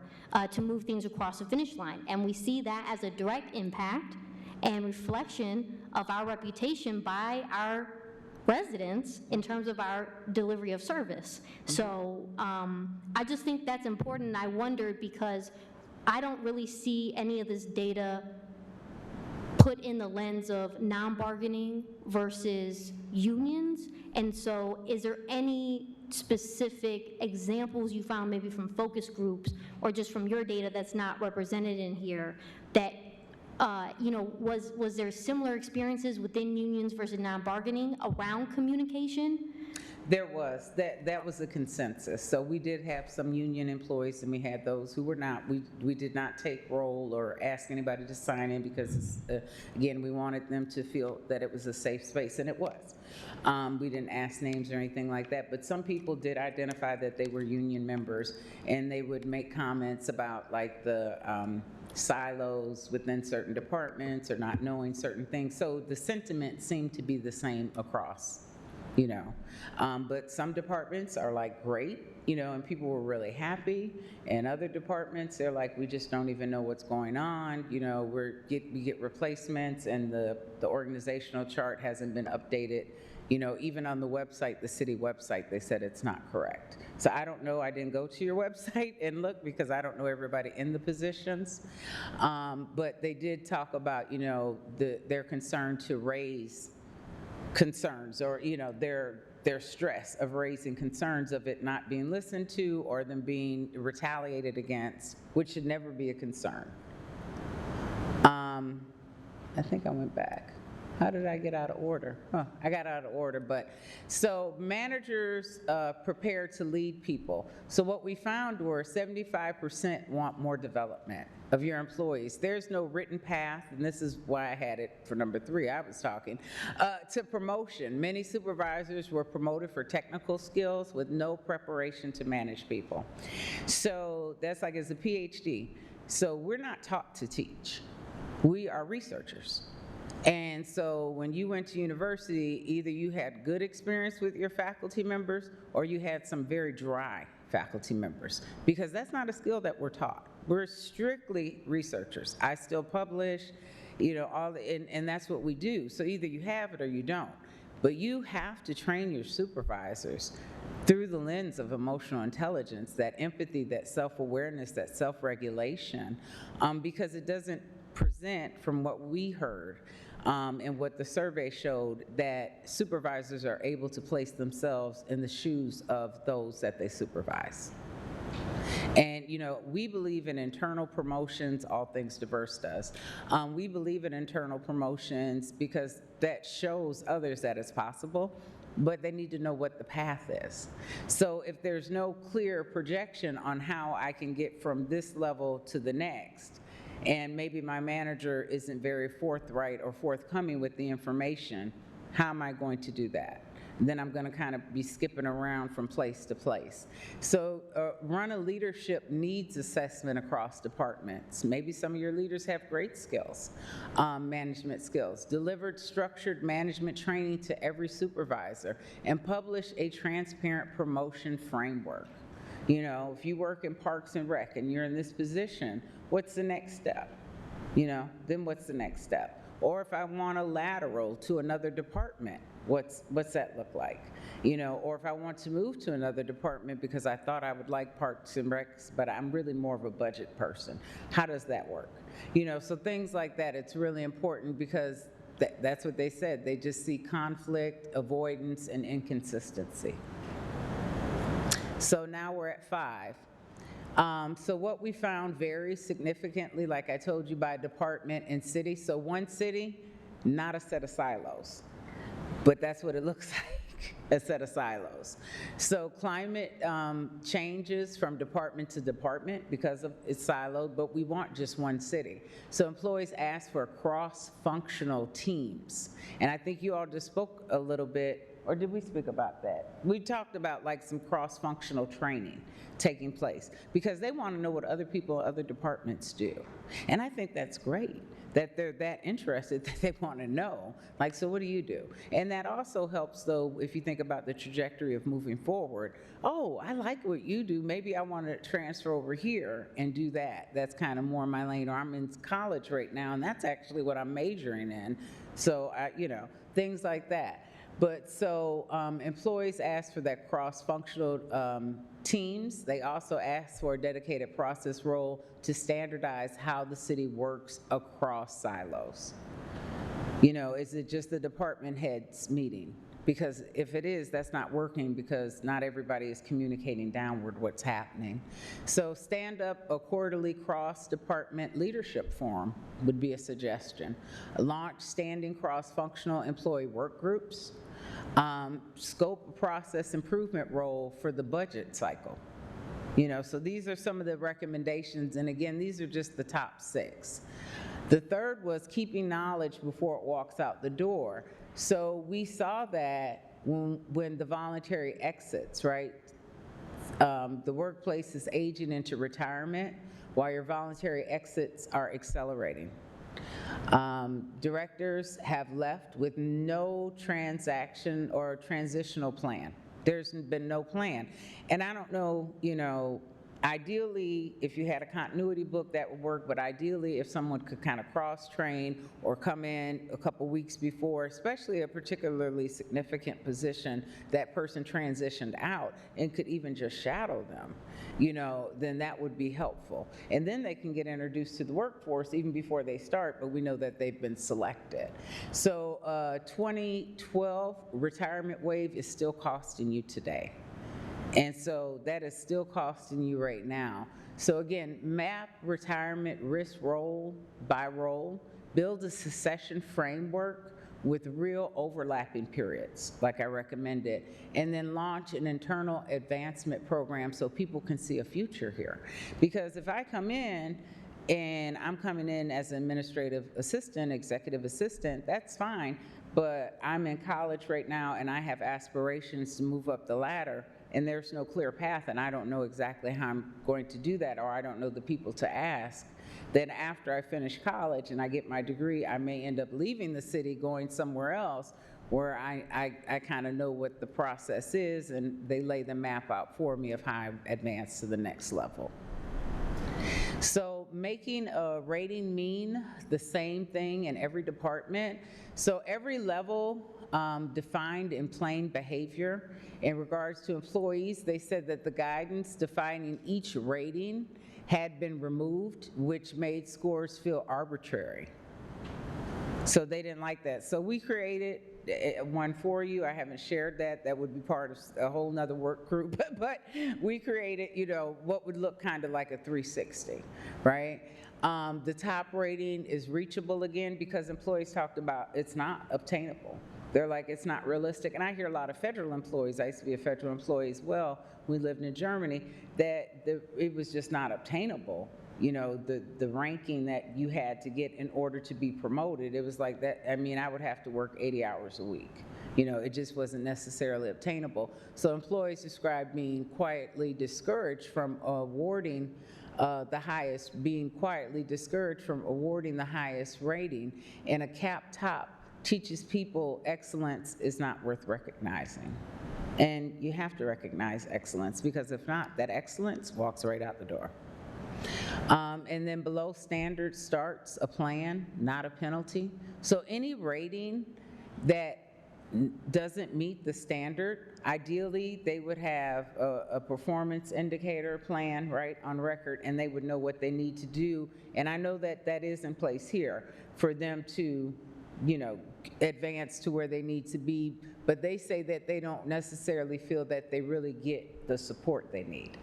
to move things across the finish line. And we see that as a direct impact and reflection of our reputation by our residents in terms of our delivery of service. So I just think that's important. And I wondered, because I don't really see any of this data put in the lens of non-bargaining versus unions. And so is there any specific examples you found, maybe from focus groups or just from your data that's not represented in here, that you know, was there similar experiences within unions versus non-bargaining around communication? There was. That was a consensus. So we did have some union employees, and we had those who were not. We did not take roll or ask anybody to sign in because, again, we wanted them to feel that it was a safe space, and it was. We didn't ask names or anything like that, but some people did identify that they were union members, and they would make comments about like the silos within certain departments or not knowing certain things. So the sentiment seemed to be the same across, you know. But some departments are like, great, you know, and people were really happy. And other departments, they're like, we just don't even know what's going on. You know, we get replacements, and the organizational chart hasn't been updated. You know, even on the website, the city website, they said it's not correct. So I don't know, I didn't go to your website and look because I don't know everybody in the positions. But they did talk about, you know, their concern to raise concerns, or, their stress of raising concerns of it not being listened to or them being retaliated against, which should never be a concern. I think I went back. How did I get out of order? I got out of order, but so managers prepare to lead people. So what we found were 75% want more development of your employees. There's no written path, and this is why I had it for number 3, I was talking, to promotion. Many supervisors were promoted for technical skills with no preparation to manage people. So that's like as a PhD. So we're not taught to teach. We are researchers. And so when you went to university, either you had good experience with your faculty members or you had some very dry faculty members, because that's not a skill that we're taught. We're strictly researchers. I still publish, and that's what we do. So either you have it or you don't. But you have to train your supervisors through the lens of emotional intelligence, that empathy, that self-awareness, that self-regulation, because it doesn't present, from what we heard, and what the survey showed, that supervisors are able to place themselves in the shoes of those that they supervise. And, we believe in internal promotions, All Things Diverse does. We believe in internal promotions because that shows others that it's possible, but they need to know what the path is. So if there's no clear projection on how I can get from this level to the next, and maybe my manager isn't very forthright or forthcoming with the information, how am I going to do that? Then I'm going to kind of be skipping around from place to place. So run a leadership needs assessment across departments. Maybe some of your leaders have great skills, management skills. Delivered structured management training to every supervisor, and publish a transparent promotion framework. If you work in Parks and Rec and you're in this position, what's the next step? Then what's the next step? Or if I want a lateral to another department, what's that look like? Or if I want to move to another department because I thought I would like Parks and Recs, but I'm really more of a budget person. How does that work? So things like that, it's really important, because that's what they said. They just see conflict, avoidance, and inconsistency. So now we're at 5. So what we found varies significantly, like I told you, by department and city. So one city, not a set of silos, but that's what it looks like, a set of silos. So climate changes from department to department because of it's siloed, but we want just one city. So employees ask for cross-functional teams. And I think you all just spoke a little bit, or did we speak about that? We talked about like some cross-functional training taking place, because they want to know what other people in other departments do. And I think that's great, that they're that interested that they want to know, like, so what do you do? And that also helps, though, if you think about the trajectory of moving forward. Oh, I like what you do. Maybe I want to transfer over here and do that. That's kind of more my lane, or I'm in college right now, and that's actually what I'm majoring in. So, things like that. But so employees ask for that cross-functional teams. They also ask for a dedicated process role to standardize how the city works across silos. Is it just the department heads meeting? Because if it is, that's not working, because not everybody is communicating downward what's happening. So stand up a quarterly cross-department leadership forum would be a suggestion. Launch standing cross-functional employee work groups. Scope a process improvement role for the budget cycle. So these are some of the recommendations, and again, these are just the top 6. The third was keeping knowledge before it walks out the door. So we saw that when the voluntary exits, right? The workplace is aging into retirement while your voluntary exits are accelerating. Directors have left with no transaction or transitional plan. There's been no plan. And I don't know, Ideally, if you had a continuity book, that would work, but ideally, if someone could kind of cross-train or come in a couple weeks before, especially a particularly significant position, that person transitioned out and could even just shadow them, then that would be helpful. And then they can get introduced to the workforce even before they start, but we know that they've been selected. So 2012 retirement wave is still costing you today. And so that is still costing you right now. So again, map retirement risk role by role, build a succession framework with real overlapping periods, like I recommended, and then launch an internal advancement program so people can see a future here. Because if I come in and I'm coming in as an administrative assistant, executive assistant, that's fine, but I'm in college right now and I have aspirations to move up the ladder, and there's no clear path, and I don't know exactly how I'm going to do that, or I don't know the people to ask, then after I finish college and I get my degree, I may end up leaving the city, going somewhere else where I kind of know what the process is, and they lay the map out for me of how I advance to the next level. So making a rating mean the same thing in every department. So every level defined in plain behavior. In regards to employees, they said that the guidance defining each rating had been removed, which made scores feel arbitrary. So they didn't like that. So we created one for you. I haven't shared that. That would be part of a whole nother work group. But we created, what would look kind of like a 360, right? The top rating is reachable again because employees talked about it's not obtainable. They're like, it's not realistic. And I hear a lot of federal employees, I used to be a federal employee as well, we lived in Germany, that it was just not obtainable. The ranking that you had to get in order to be promoted, it was like that. I mean, I would have to work 80 hours a week. It just wasn't necessarily obtainable. So employees described being quietly discouraged from awarding being quietly discouraged from awarding the highest rating, and a cap top teaches people excellence is not worth recognizing. And you have to recognize excellence, because if not, that excellence walks right out the door. And then below standard starts a plan, not a penalty. So any rating that doesn't meet the standard, ideally they would have a performance indicator plan, right, on record, and they would know what they need to do. And I know that that is in place here for them to, advance to where they need to be, but they say that they don't necessarily feel that they really get the support they need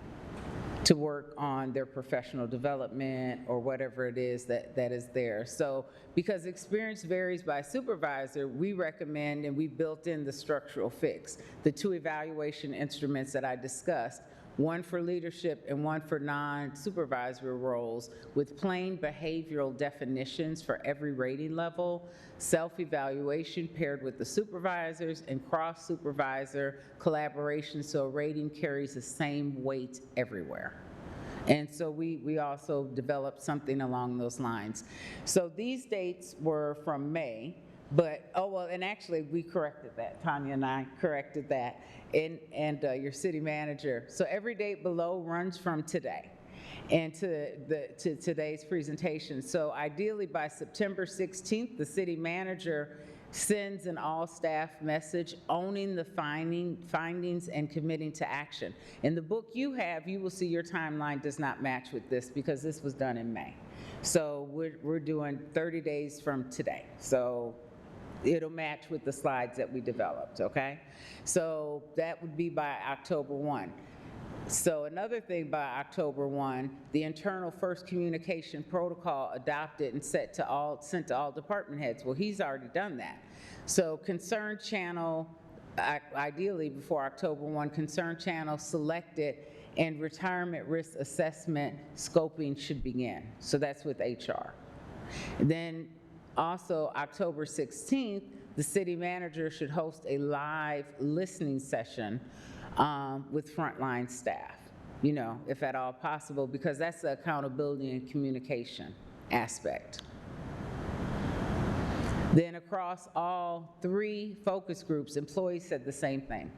to work on their professional development or whatever it is that is there. So because experience varies by supervisor, we recommend, and we built in the structural fix, the 2 evaluation instruments that I discussed, one for leadership and one for non-supervisory roles, with plain behavioral definitions for every rating level, self-evaluation paired with the supervisors, and cross-supervisor collaboration so a rating carries the same weight everywhere. And so we also developed something along those lines. So these dates were from May, but, and actually we corrected that. Tanya and I corrected that, and your city manager. So every date below runs from today and to today's presentation. So ideally by September 16th, the city manager sends an all-staff message owning the findings and committing to action. In the book you have, you will see your timeline does not match with this because this was done in May. So we're doing 30 days from today. So it'll match with the slides that we developed, okay? So that would be by October 1. So another thing, by October 1, the internal first communication protocol adopted and sent to all department heads. Well, he's already done that. So concern channel, ideally before October 1, concern channel selected and retirement risk assessment scoping should begin. So that's with HR. Then also October 16th, the city manager should host a live listening session with frontline staff, if at all possible, because that's the accountability and communication aspect. Then across all 3 focus groups, employees said the same thing,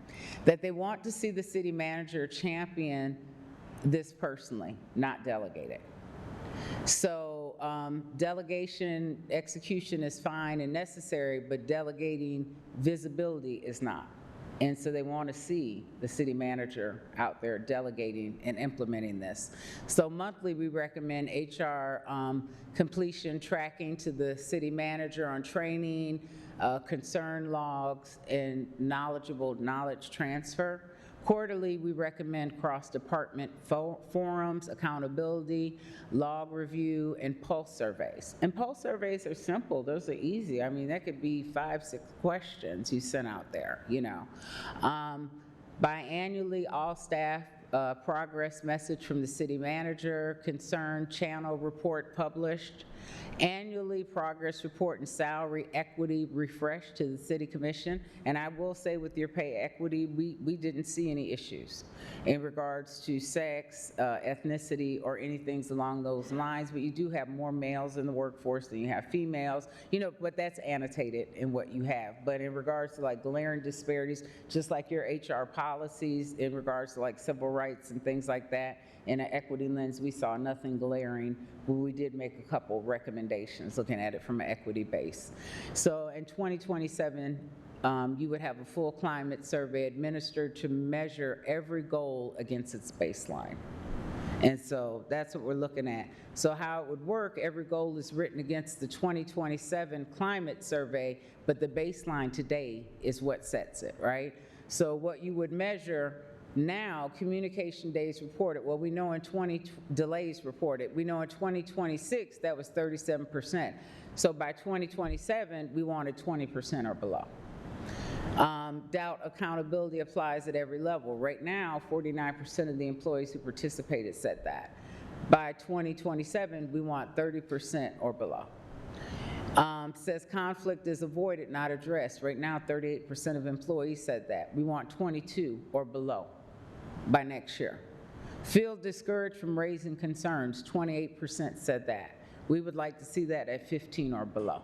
that they want to see the city manager champion this personally, not delegate it. So delegation, execution is fine and necessary, but delegating visibility is not. And so they want to see the city manager out there delegating and implementing this. So monthly, we recommend HR completion tracking to the city manager on training, concern logs, and knowledge transfer. Quarterly, we recommend cross-department forums, accountability, log review, and pulse surveys. And pulse surveys are simple. Those are easy. I mean, that could be 5, 6 questions you sent out there, you know. Biannually, all staff progress message from the city manager, concern channel report published. Annually, progress report and salary equity refreshed to the city commission. And I will say with your pay equity, we didn't see any issues in regards to sex, ethnicity, or anything along those lines, but you do have more males in the workforce than you have females, you know, but that's annotated in what you have. But in regards to like glaring disparities, just like your HR policies in regards to like civil rights and things like that, in an equity lens, we saw nothing glaring, but we did make a couple recommendations looking at it from an equity base. So in 2027, you would have a full climate survey administered to measure every goal against its baseline. And so that's what we're looking at. So how it would work, every goal is written against the 2027 climate survey, but the baseline today is what sets it, right? So what you would measure now, communication days reported, well, we know in delays reported, we know in 2026 that was 37%. So by 2027, we wanted 20% or below. Doubt accountability applies at every level. Right now, 49% of the employees who participated said that. By 2027, we want 30% or below. Says conflict is avoided, not addressed. Right now, 38% of employees said that. We want 22 or below by next year. Feel discouraged from raising concerns, 28% said that. We would like to see that at 15 or below.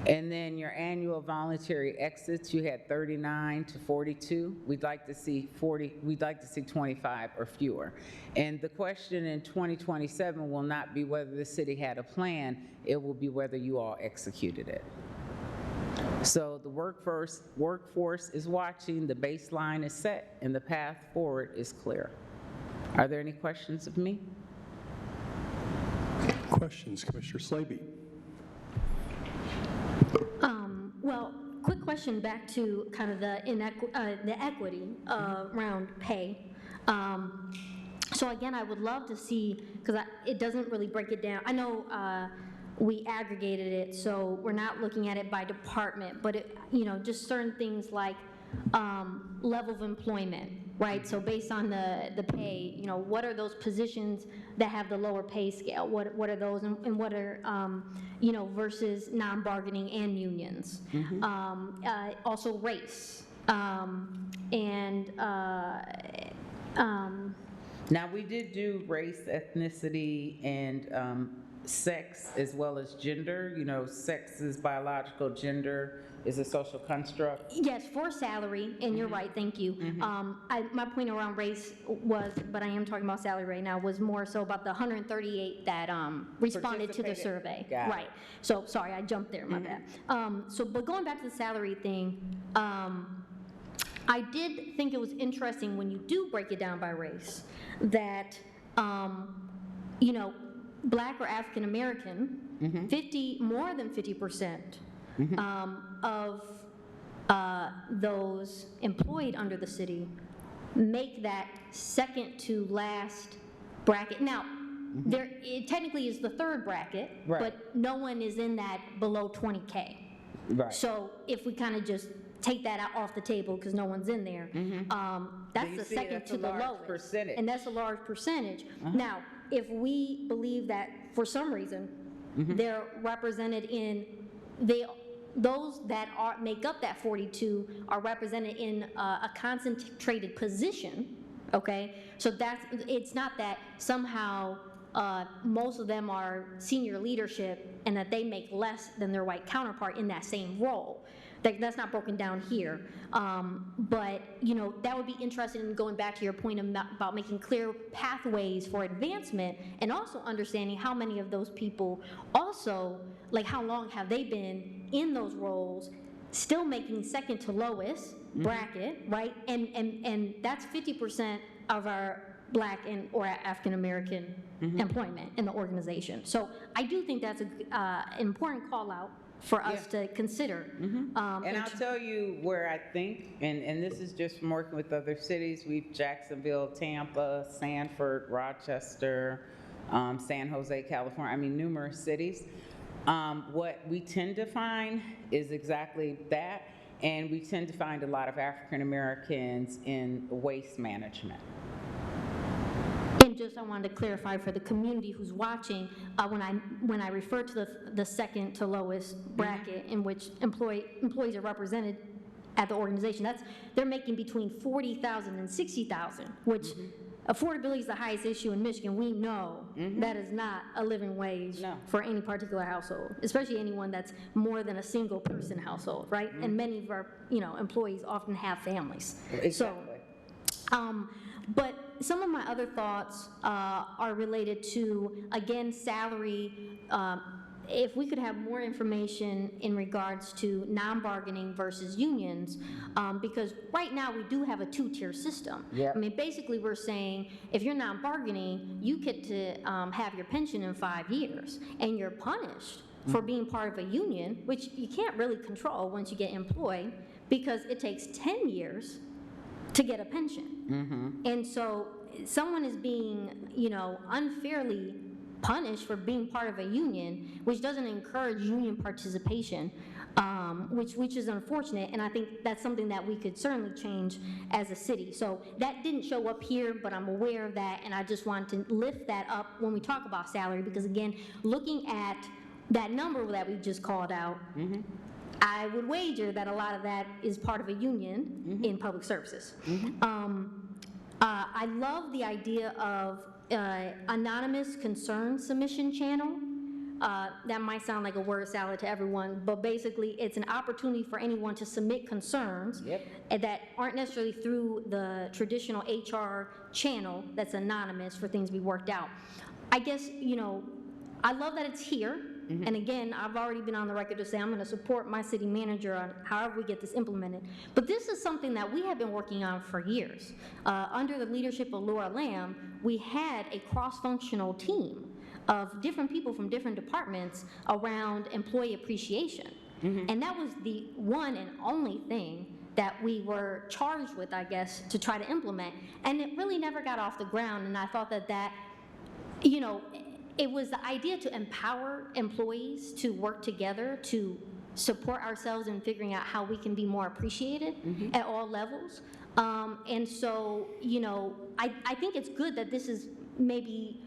And then your annual voluntary exits, you had 39 to 42. We'd like to see 25 or fewer. And the question in 2027 will not be whether the city had a plan, it will be whether you all executed it. So the workforce is watching, the baseline is set, and the path forward is clear. Are there any questions of me? Questions, Commissioner Slaby? Well, quick question back to kind of the equity around pay. So again, I would love to see, because it doesn't really break it down. I know we aggregated it, so we're not looking at it by department, but it, you know, just certain things like level of employment, right? So based on the pay, you know, what are those positions that have the lower pay scale? What are those, and what are, you know, versus non-bargaining and unions? Also race, and now we did do race, ethnicity, and sex as well as gender. You know, sex is biological, gender is a social construct. yes, for salary, and you're right, thank you. My point around race was, but I am talking about salary right now, was more so about the 138 that responded to the survey. Got right. it. So sorry, I jumped there, my bad. But going back to the salary thing, I did think it was interesting when you do break it down by race that, you know, Black or African American, more than 50%. Of those employed under the city make that second to last bracket. Now, it technically is the third bracket, right, but no one is in that below 20K. Right. So if we kind of just take that out off the table because no one's in there, that's the second to the lowest. Percentage. And that's a large percentage. Now, if we believe that for some reason they're represented in, those that make up that 42 are represented in a concentrated position, okay? So it's not that somehow most of them are senior leadership and that they make less than their white counterpart in that same role. That's not broken down here. But, that would be interesting in going back to your point about making clear pathways for advancement and also understanding how many of those people also, like how long have they been in those roles, still making second to lowest bracket, right? And that's 50% of our Black or African American employment in the organization. So I do think that's an important call out for us to consider. And I'll tell you where I think, and this is just from working with other cities, we've Jacksonville, Tampa, Sanford, Rochester, San Jose, California, I mean, numerous cities. What we tend to find is exactly that, and we tend to find a lot of African Americans in waste management. And just, I wanted to clarify for the community who's watching, when I refer to the second to lowest bracket in which employees are represented at the organization, they're making between $40,000 and $60,000, which affordability is the highest issue in Michigan. We know that is not a living wage for any particular household, especially anyone that's more than a single person household, right? And many of our, employees often have families. Exactly. So, but some of my other thoughts are related to, again, salary. If we could have more information in regards to non-bargaining versus unions, because right now we do have a two-tier system. Yep. I mean, basically we're saying if you're non-bargaining, you get to have your pension in 5 years, and you're punished for being part of a union, which you can't really control once you get employed, because it takes 10 years to get a pension. And so someone is being, unfairly punished for being part of a union, which doesn't encourage union participation, which is unfortunate, and I think that's something that we could certainly change as a city. So that didn't show up here, but I'm aware of that, and I just want to lift that up when we talk about salary, because again, looking at that number that we just called out, I would wager that a lot of that is part of a union in public services. I love the idea of anonymous concern submission channel. That might sound like a word salad to everyone, but basically it's an opportunity for anyone to submit concerns that aren't necessarily through the traditional HR channel that's anonymous for things to be worked out. I guess, I love that it's here. And again, I've already been on the record to say I'm going to support my city manager on however we get this implemented. But this is something that we have been working on for years. Under the leadership of Laura Lamb, we had a cross-functional team of different people from different departments around employee appreciation. And that was the one and only thing that we were charged with, I guess, to try to implement. And it really never got off the ground, and I thought that it was the idea to empower employees to work together to support ourselves in figuring out how we can be more appreciated at all levels. And so, I think it's good that this is maybe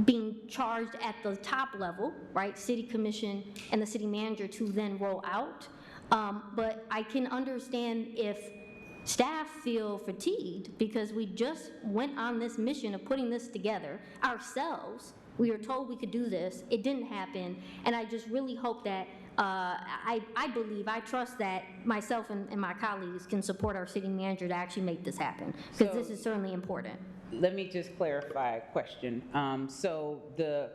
being charged at the top level, right? City commission and the city manager to then roll out. But I can understand if staff feel fatigued because we just went on this mission of putting this together ourselves. We were told we could do this. It didn't happen. And I just really hope that, I trust that myself and my colleagues can support our city manager to actually make this happen, because this is certainly important. Let me just clarify a question. So the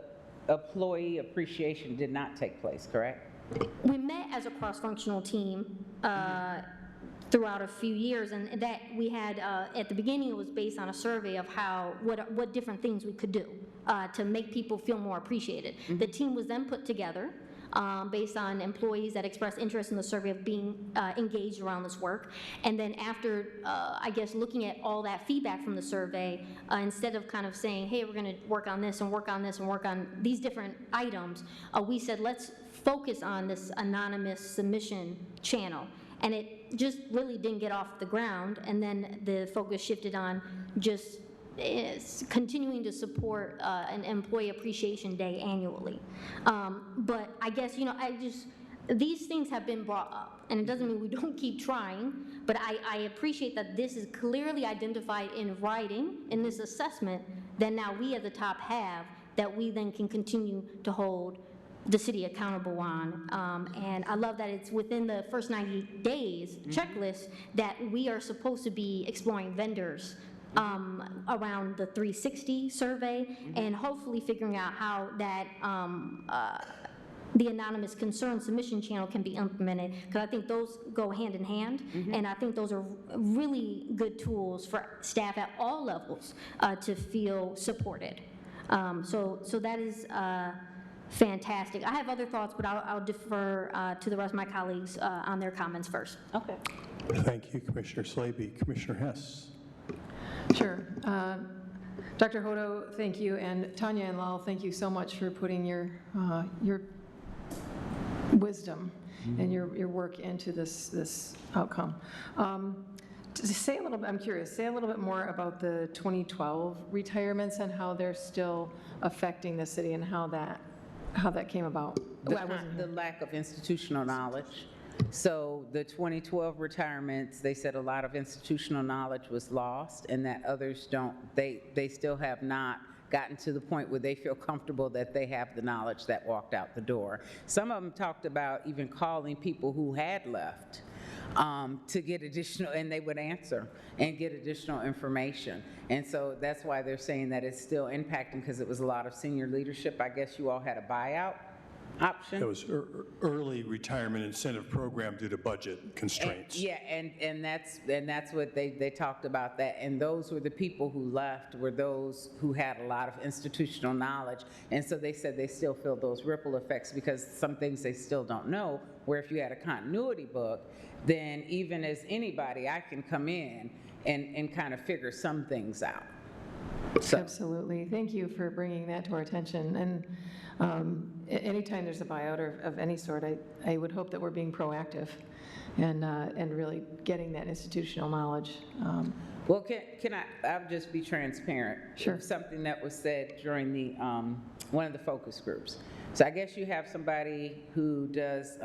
employee appreciation did not take place, correct? We met as a cross-functional team throughout a few years, and that we had, at the beginning, it was based on a survey of what different things we could do to make people feel more appreciated. The team was then put together based on employees that expressed interest in the survey of being engaged around this work. And then after, I guess, looking at all that feedback from the survey, instead of kind of saying, hey, we're gonna work on this and work on this and work on these different items, we said, let's focus on this anonymous submission channel. And it just really didn't get off the ground, and then the focus shifted on just continuing to support an employee appreciation day annually. But I guess, these things have been brought up, and it doesn't mean we don't keep trying, but I appreciate that this is clearly identified in writing in this assessment that now we at the top have, that we then can continue to hold the city accountable on. And I love that it's within the first 90 days checklist that we are supposed to be exploring vendors around the 360 survey and hopefully figuring out how that the anonymous concern submission channel can be implemented, because I think those go hand in hand, and I think those are really good tools for staff at all levels to feel supported. So that is fantastic. I have other thoughts, but I'll defer to the rest of my colleagues on their comments first. Okay. Thank you, Commissioner Slaby. Commissioner Hess. Sure. Dr. Hodo, thank you, and Tanya and Lal, thank you so much for putting your wisdom and your work into this outcome. To say a little bit, I'm curious, say a little bit more about the 2012 retirements and how they're still affecting the city and how that came about. The lack of institutional knowledge. So the 2012 retirements, they said a lot of institutional knowledge was lost and that others don't, they still have not gotten to the point where they feel comfortable that they have the knowledge that walked out the door. Some of them talked about even calling people who had left to get additional, and they would answer and get additional information. And so that's why they're saying that it's still impacting, because it was a lot of senior leadership. I guess you all had a buyout option. It was early retirement incentive program due to budget constraints. And that's what they talked about that. And those were the people who left, were those who had a lot of institutional knowledge. And so they said they still feel those ripple effects, because some things they still don't know, where if you had a continuity book, then even as anybody, I can come in and kind of figure some things out. So. Absolutely. Thank you for bringing that to our attention. And anytime there's a buyout of any sort, I would hope that we're being proactive and really getting that institutional knowledge. Well, I'll just be transparent. Sure. Something that was said during the one of the focus groups. So I guess you have somebody who does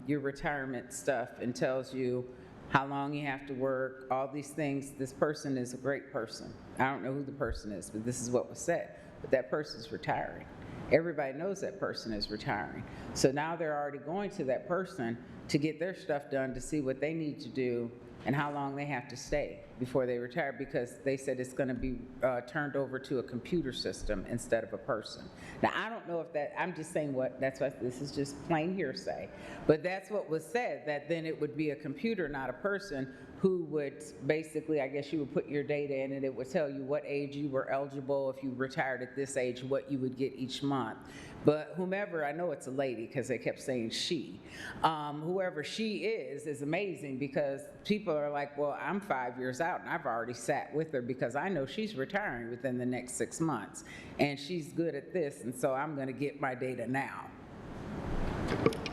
your retirement stuff and tells you how long you have to work, all these things. This person is a great person. I don't know who the person is, but this is what was said. But that person's retiring. Everybody knows that person is retiring. So now they're already going to that person to get their stuff done, to see what they need to do and how long they have to stay before they retire, because they said it's going to be turned over to a computer system instead of a person. Now, I don't know if that, I'm just saying that's why this is just plain hearsay, but that's what was said, that then it would be a computer, not a person, who would basically, I guess you would put your data in and it would tell you what age you were eligible, if you retired at this age, what you would get each month. But whomever, I know it's a lady because they kept saying she, whoever she is amazing, because people are like, well, I'm 5 years out and I've already sat with her because I know she's retiring within the next 6 months and she's good at this, and so I'm going to get my data now.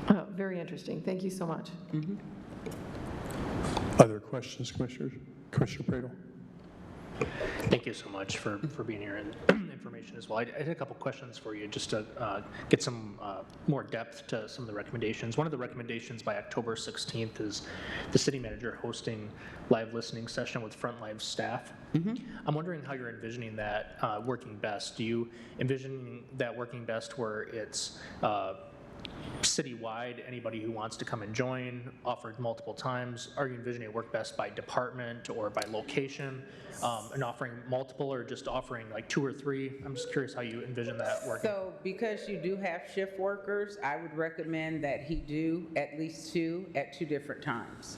Oh, very interesting. Thank you so much. Mm-hmm. Other questions, Commissioners? Commissioner Pradel? Thank you so much for being here and information as well. I had a couple questions for you just to get some more depth to some of the recommendations. One of the recommendations by October 16th is the city manager hosting live listening session with frontline staff. Mm-hmm. I'm wondering how you're envisioning that working best. Do you envision that working best where it's citywide, anybody who wants to come and join, offered multiple times? Are you envisioning it work best by department or by location, and offering multiple, or just offering like 2 or 3? I'm just curious how you envision that working. So because you do have shift workers, I would recommend that he do at least 2 at 2 different times.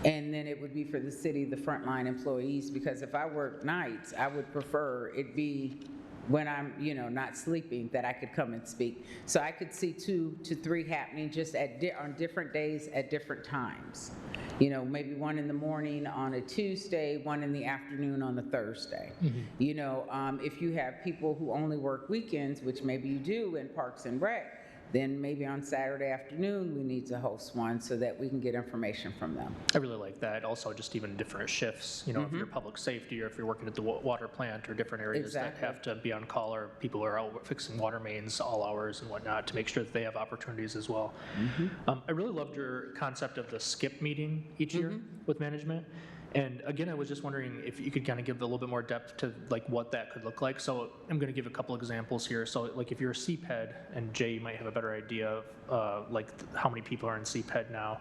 And then it would be for the city, the frontline employees, because if I work nights, I would prefer it be when I'm, not sleeping, that I could come and speak. So I could see 2 to 3 happening just on different days at different times. Maybe 1 in the morning on a Tuesday, 1 in the afternoon on a Thursday. Mm-hmm. If you have people who only work weekends, which maybe you do in Parks and Rec, then maybe on Saturday afternoon we need to host one so that we can get information from them. I really like that. Also, just even different shifts, mm-hmm. If you're public safety or if you're working at the water plant or different areas exactly. that have to be on call, or people who are out fixing water mains all hours and whatnot, to make sure that they have opportunities as well. Mm-hmm. I really loved your concept of the skip meeting each year mm-hmm. with management. And again, I was just wondering if you could kind of give a little bit more depth to like what that could look like. So I'm going to give a couple examples here. So like if you're a CPED, and Jay, you might have a better idea of how many people are in CPED now.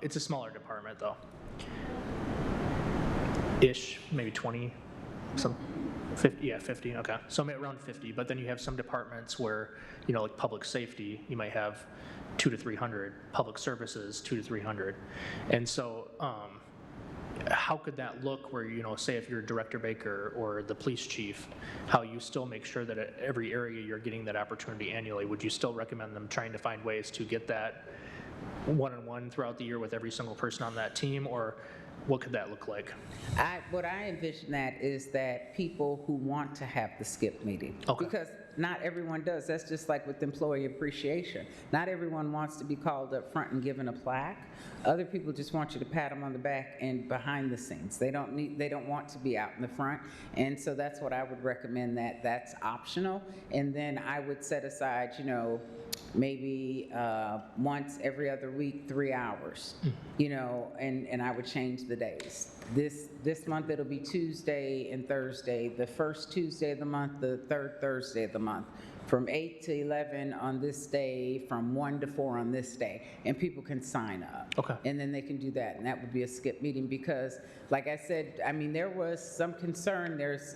It's a smaller department though. Ish, maybe 20, some 50, yeah, 50, okay. So around 50, but then you have some departments where, like public safety, you might have 200 to 300, public services, 200 to 300. And so how could that look where, say if you're Director Baker or the police chief, how you still make sure that at every area you're getting that opportunity annually? Would you still recommend them trying to find ways to get that one-on-one throughout the year with every single person on that team, or what could that look like? What I envision that is that people who want to have the skip meeting. Okay. Because not everyone does. That's just like with employee appreciation. Not everyone wants to be called up front and given a plaque. Other people just want you to pat them on the back and behind the scenes. They don't want to be out in the front. And so that's what I would recommend, that's optional. And then I would set aside, maybe once every other week, 3 hours, and I would change the days. This month it'll be Tuesday and Thursday, the first Tuesday of the month, the third Thursday of the month, from 8 to 11 on this day, from 1 to 4 on this day, and people can sign up. Okay. And then they can do that, and that would be a skip meeting because, like I said, there was some concern. There's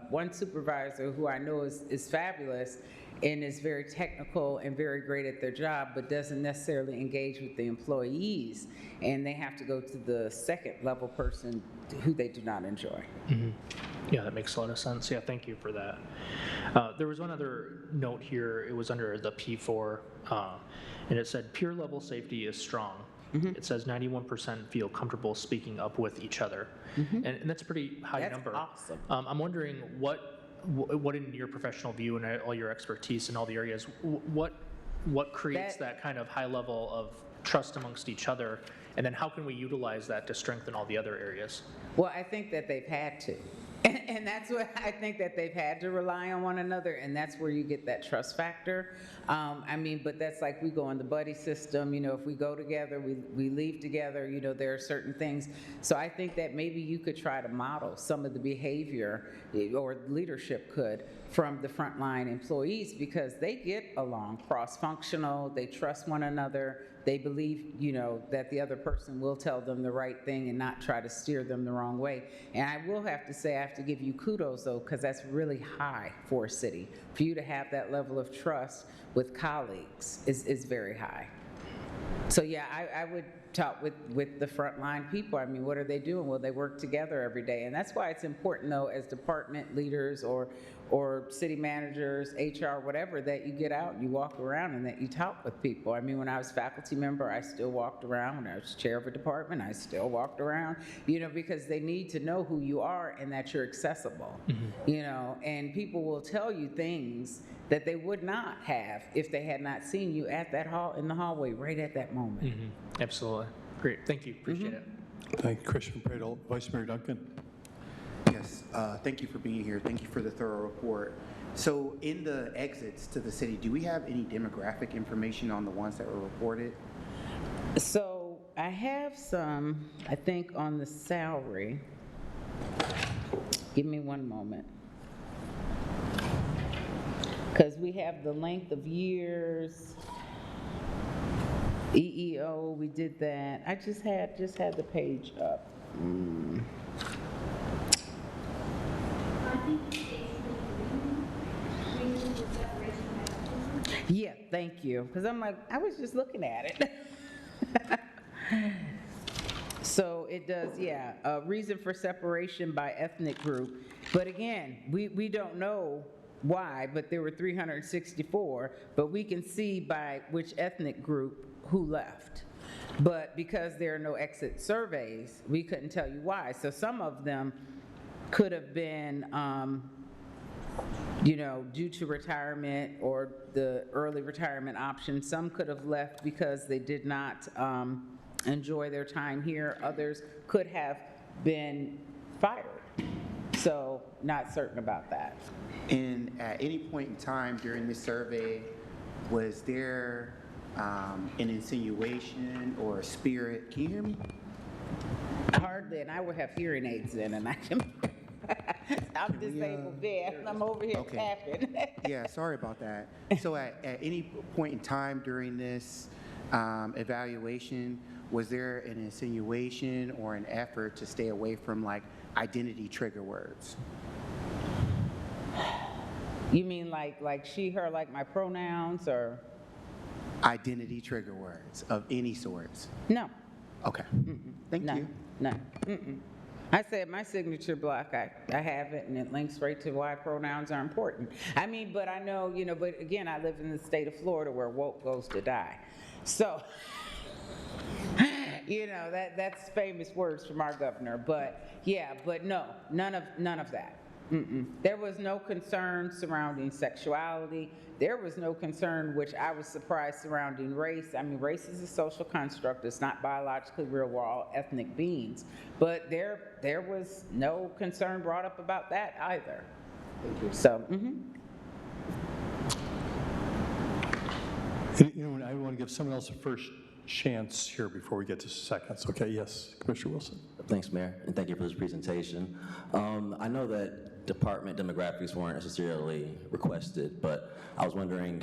one supervisor who I know is fabulous and is very technical and very great at their job, but doesn't necessarily engage with the employees, and they have to go to the second level person who they do not enjoy. Mm-hmm. Yeah, that makes a lot of sense. Yeah, thank you for that. There was one other note here. It was under the P4, and it said peer level safety is strong. Mm-hmm. It says 91% feel comfortable speaking up with each other, mm-hmm. and that's a pretty high number. That's awesome. I'm wondering what in your professional view and all your expertise in all the areas, what creates that kind of high level of trust amongst each other, and then how can we utilize that to strengthen all the other areas? Well, I think that they've had to. And that's what I think, that they've had to rely on one another, and that's where you get that trust factor. But that's like we go in the buddy system, if we go together, we leave together, there are certain things. So I think that maybe you could try to model some of the behavior, or leadership could, from the frontline employees, because they get along, cross-functional, they trust one another, they believe, that the other person will tell them the right thing and not try to steer them the wrong way. And I will have to say, I have to give you kudos, though, because that's really high for a city. For you to have that level of trust with colleagues is very high. So yeah, I would talk with the frontline people. What are they doing? Well, they work together every day. And that's why it's important, though, as department leaders or city managers, HR, whatever, that you get out and you walk around and that you talk with people. When I was faculty member, I still walked around. When I was chair of a department, I still walked around, because they need to know who you are and that you're accessible, mm-hmm. And people will tell you things that they would not have if they had not seen you at that in the hallway right at that moment. Mm-hmm. Absolutely. Great. Thank you. Appreciate Mm-hmm. it. Thank you, Christian Pradel. Vice Mayor Duncan. Yes, thank you for being here. Thank you for the thorough report. So in the exits to the city, do we have any demographic information on the ones that were reported? So I have some, I think, on the salary. Give me one moment. Because we have the length of years, EEO, we did that. I just had the page up. Yeah, thank you. Because I'm like, I was just looking at it. So it does, yeah, reason for separation by ethnic group. But again, we don't know why, but there were 364, but we can see by which ethnic group who left. But because there are no exit surveys, we couldn't tell you why. So some of them could have been, due to retirement or the early retirement option. Some could have left because they did not enjoy their time here. Others could have been fired. So not certain about that. And at any point in time during this survey, was there an insinuation or a spirit? Can you hear me? Hard hardly, and I would have hearing aids in, and I can, I'm disabled deaf, and I'm over here Okay. tapping. Yeah, sorry about that. So at any point in time during this evaluation, was there an insinuation or an effort to stay away from like identity trigger words? You mean like she, her, like my pronouns, or? Identity trigger words of any sorts? No. Okay. Thank No, you. no. I said my signature block, I have it, and it links right to why pronouns are important. I mean, but I know, but again, I live in the state of Florida where woke goes to die. So, that's famous words from our governor. But yeah, but no, none of that. There was no concern surrounding sexuality. There was no concern, which I was surprised, surrounding race. I mean, race is a social construct. It's not biologically real. We're all ethnic beings. But there was no concern brought up about that either. So, I want to give someone else a first chance here before we get to seconds. Okay, yes, Commissioner Wilson. Thanks, Mayor, and thank you for this presentation. I know that department demographics weren't necessarily requested, but I was wondering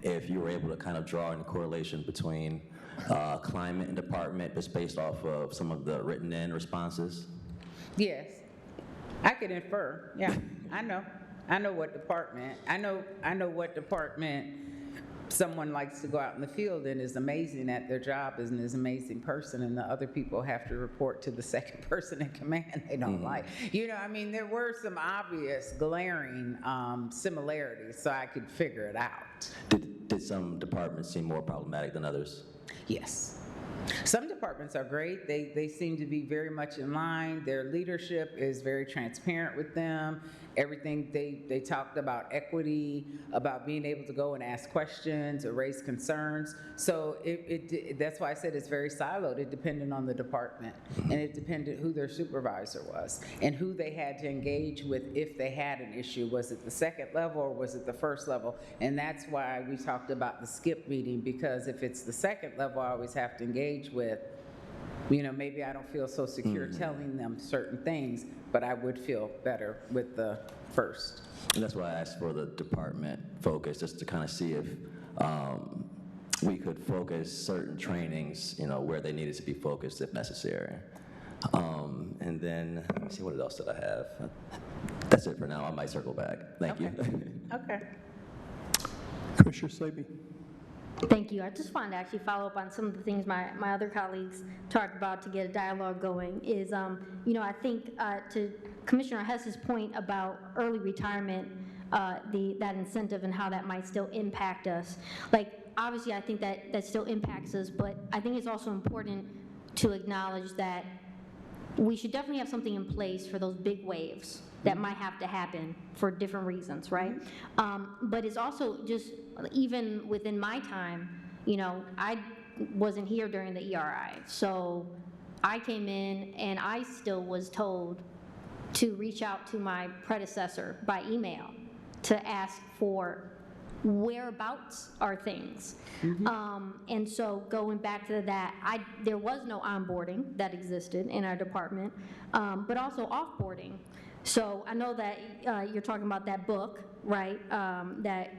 if you were able to kind of draw any correlation between climate and department just based off of some of the written-in responses. yes, I could infer. Yeah, I know what department. I know what department someone likes to go out in the field and is amazing at their job and is an amazing person, and the other people have to report to the second person in command they don't like. There were some obvious glaring similarities, so I could figure it out. Did some departments seem more problematic than others? Yes. Some departments are great. They seem to be very much in line. Their leadership is very transparent with them. Everything they talked about equity, about being able to go and ask questions or raise concerns. So that's why I said it's very siloed. It depended on the department, and it depended who their supervisor was and who they had to engage with if they had an issue. Was it the second level or was it the first level? And that's why we talked about the skip meeting, because if it's the second level, I always have to engage with, maybe I don't feel so secure telling them certain things, but I would feel better with the first. And that's why I asked for the department focus, just to kind of see if we could focus certain trainings, where they needed to be focused if necessary. And then, let me see, what else did I have? That's it for now. I might circle back. Thank you. Okay. Commissioner Slaby. Thank you. I just wanted to actually follow up on some of the things my other colleagues talked about to get a dialogue going. Is, I think to Commissioner Hess's point about early retirement, that incentive and how that might still impact us. Obviously, I think that still impacts us, but I think it's also important to acknowledge that we should definitely have something in place for those big waves that might have to happen for different reasons, right? But it's also just, even within my time, I wasn't here during the ERI. So I came in and I still was told to reach out to my predecessor by email to ask for whereabouts are things. And so going back to that, there was no onboarding that existed in our department, but also offboarding. So I know that you're talking about that book, right? That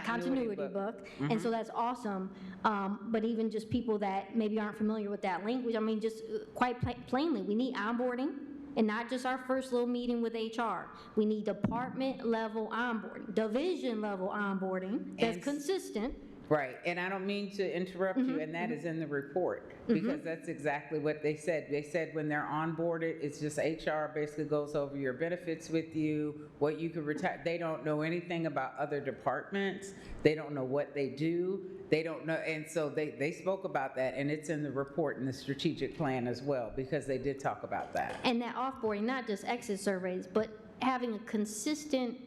continuity book. And so that's awesome. But even just people that maybe aren't familiar with that language, just quite plainly, we need onboarding. And not just our first little meeting with HR. We need department level onboarding, division level onboarding that's consistent. Right, and I don't mean to interrupt you, and that is in the report, because that's exactly what they said. They said when they're onboarded, it's just HR basically goes over your benefits with you, what you could retire. They don't know anything about other departments. They don't know what they do. They don't know, and so they spoke about that, and it's in the report and the strategic plan as well, because they did talk about that. And that offboarding, not just exit surveys, but having a consistent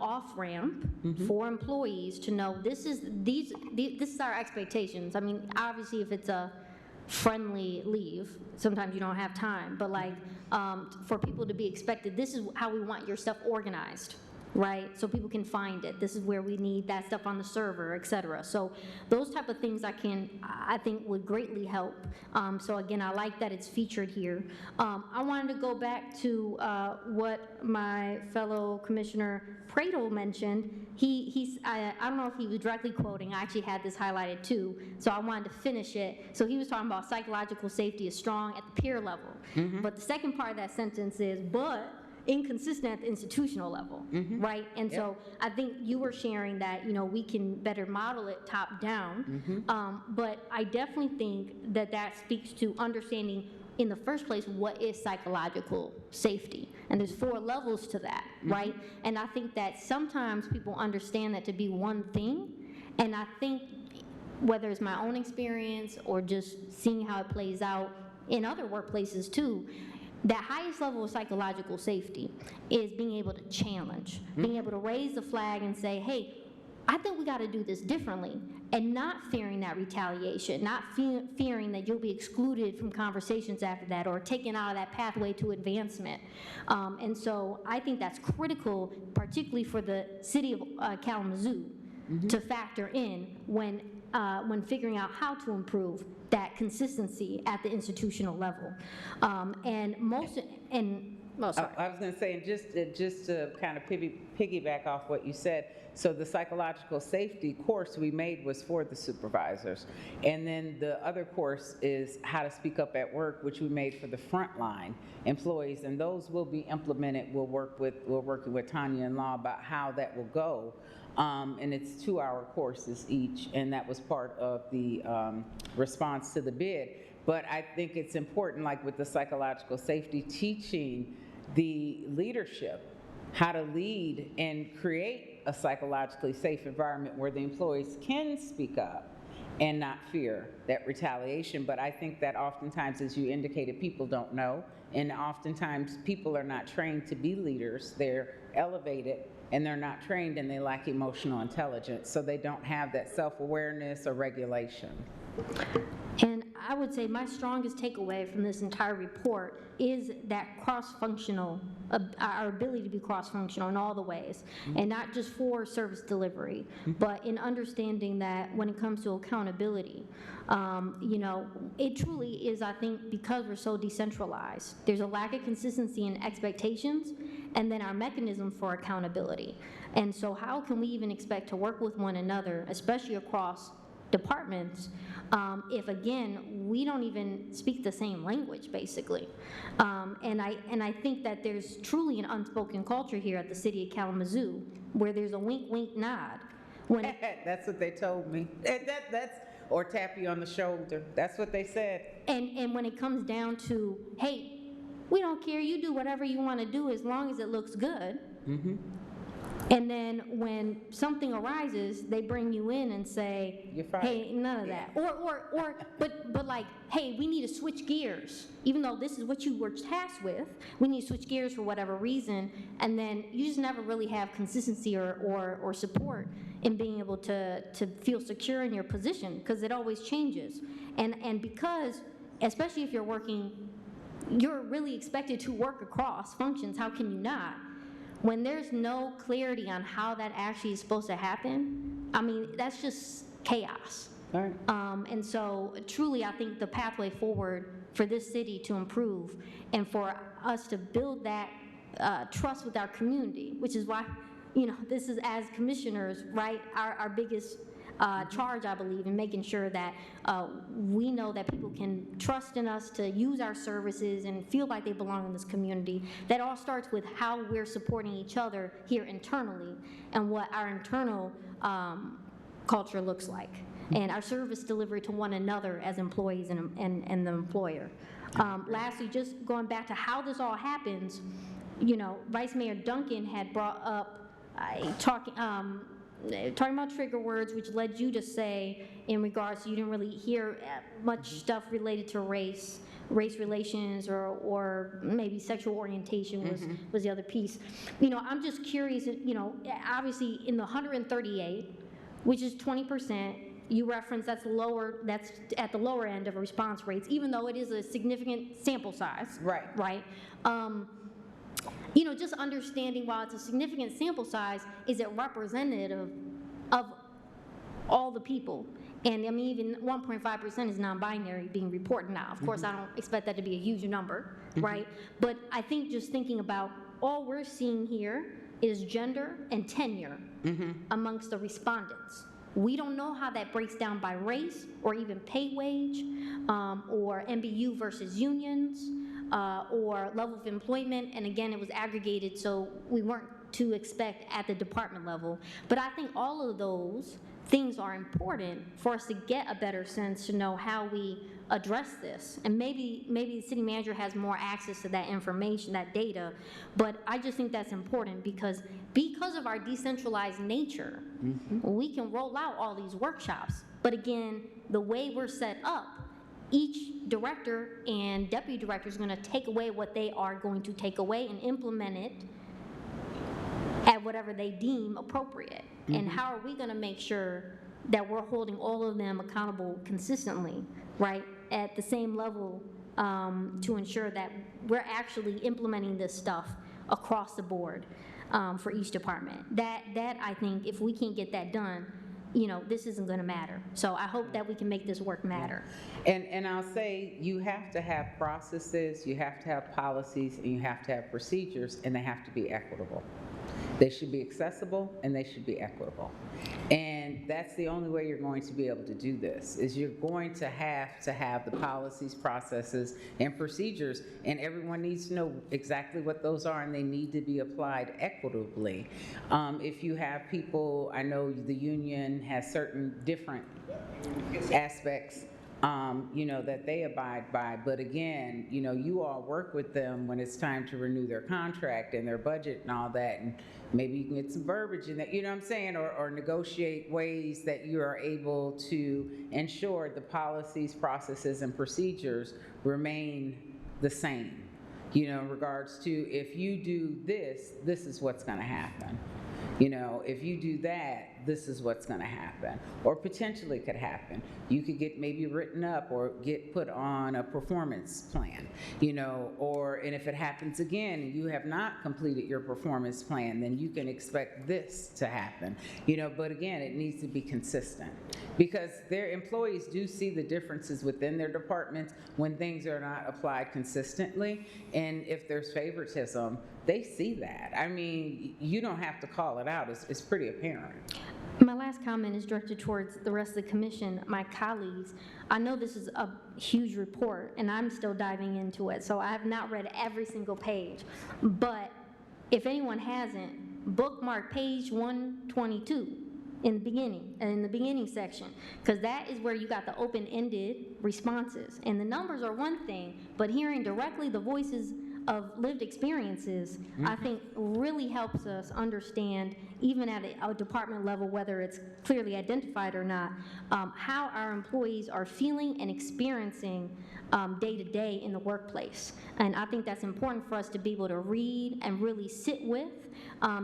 off-ramp for employees to know this is our expectations. Obviously, if it's a friendly leave, sometimes you don't have time, but for people to be expected, this is how we want your stuff organized. right? So people can find it. This is where we need that stuff on the server, et cetera. So those type of things I think would greatly help. So again, I like that it's featured here. I wanted to go back to what my fellow Commissioner Pradel mentioned. I don't know if he was directly quoting, I actually had this highlighted too, so I wanted to finish it. So he was talking about psychological safety is strong at the peer level. But the second part of that sentence is, but inconsistent at the institutional level, right? And so I think you were sharing that, we can better model it top down. But I definitely think that speaks to understanding in the first place what is psychological safety. And there's 4 levels to that, right? And I think that sometimes people understand that to be one thing. And I think whether it's my own experience or just seeing how it plays out in other workplaces too, that highest level of psychological safety is being able to challenge, being able to raise the flag and say, hey, I think we got to do this differently, and not fearing that retaliation, not fearing that you'll be excluded from conversations after that or taken out of that pathway to advancement. And so I think that's critical, particularly for the city of Kalamazoo, to factor in when figuring out how to improve that consistency at the institutional level. I was going to say, and just to kind of piggyback off what you said, so the psychological safety course we made was for the supervisors. And then the other course is how to speak up at work, which we made for the frontline employees. And those will be implemented. We're working with Tanya and Law about how that will go. And it's 2-hour courses each, and that was part of the response to the bid. But I think it's important, like with the psychological safety, teaching the leadership how to lead and create a psychologically safe environment where the employees can speak up and not fear that retaliation. But I think that oftentimes, as you indicated, people don't know, and oftentimes people are not trained to be leaders. They're elevated and they're not trained, and they lack emotional intelligence, so they don't have that self-awareness or regulation. And I would say my strongest takeaway from this entire report is that cross-functional, our ability to be cross-functional in all the ways, and not just for service delivery, but in understanding that when it comes to accountability, it truly is, I think, because we're so decentralized, there's a lack of consistency in expectations, and then our mechanism for accountability. And so how can we even expect to work with one another, especially across departments, if again we don't even speak the same language, basically? And I think that there's truly an unspoken culture here at the city of Kalamazoo where there's a wink, wink, nod. That's what they told me. Or tap you on the shoulder. That's what they said. And when it comes down to, hey, we don't care, you do whatever you want to do as long as it looks good. And then when something arises, they bring you in and say, you're fired. Hey, none of that. But like, hey, we need to switch gears. Even though this is what you were tasked with, we need to switch gears for whatever reason. And then you just never really have consistency or support in being able to feel secure in your position, because it always changes. And because, especially if you're working, you're really expected to work across functions. How can you not? When there's no clarity on how that actually is supposed to happen, I mean, that's just chaos. Right. And so truly, I think the pathway forward for this city to improve and for us to build that trust with our community, which is why, this is, as commissioners, right, our biggest charge, I believe, in making sure that we know that people can trust in us to use our services and feel like they belong in this community. That all starts with how we're supporting each other here internally and what our internal culture looks like, and our service delivery to one another as employees and the employer. Lastly, just going back to how this all happens, Vice Mayor Duncan had brought up talking about trigger words, which led you to say, in regards to, you didn't really hear much stuff related to race relations, or maybe sexual orientation was the other piece. I'm just curious, obviously in the 138, which is 20%, you reference that's at the lower end of response rates, even though it is a significant sample size. Right. Right. just understanding while it's a significant sample size, is it representative of all the people? And I mean, even 1.5% is non-binary being reported now. Of course, I don't expect that to be a huge number, right? But I think just thinking about all we're seeing here is gender and tenure amongst the respondents. We don't know how that breaks down by race or even pay wage or MBU versus unions or level of employment. And again, it was aggregated, so we weren't to expect at the department level. But I think all of those things are important for us to get a better sense to know how we address this. And maybe the city manager has more access to that information, that data, but I just think that's important because of our decentralized nature, we can roll out all these workshops. But again, the way we're set up, each director and deputy director is going to take away what they are going to take away and implement it at whatever they deem appropriate. And how are we going to make sure that we're holding all of them accountable consistently, right, at the same level to ensure that we're actually implementing this stuff across the board for each department? That I think if we can't get that done, this isn't going to matter. So I hope that we can make this work matter. And I'll say you have to have processes, you have to have policies, and you have to have procedures, and they have to be equitable. They should be accessible and they should be equitable. And that's the only way you're going to be able to do this, is you're going to have the policies, processes, and procedures, and everyone needs to know exactly what those are, and they need to be applied equitably. If you have people, I know the union has certain different aspects that they abide by. But again, you all work with them when it's time to renew their contract and their budget and all that, and maybe you can get some verbiage in that, what I'm saying, or negotiate ways that you are able to ensure the policies, processes, and procedures remain the same. In regards to, if you do this, this is what's going to happen. If you do that, this is what's going to happen, or potentially could happen. You could get maybe written up or get put on a performance plan, and if it happens again and you have not completed your performance plan, then you can expect this to happen, but again, it needs to be consistent because their employees do see the differences within their departments when things are not applied consistently, and if there's favoritism, they see that. I mean, you don't have to call it out. It's pretty apparent. My last comment is directed towards the rest of the commission, my colleagues. I know this is a huge report, and I'm still diving into it, so I have not read every single page. But if anyone hasn't, bookmark page 122 in the beginning section, because that is where you got the open-ended responses. And the numbers are one thing, but hearing directly the voices of lived experiences, I think really helps us understand, even at a department level, whether it's clearly identified or not, how our employees are feeling and experiencing day to day in the workplace. And I think that's important for us to be able to read and really sit with,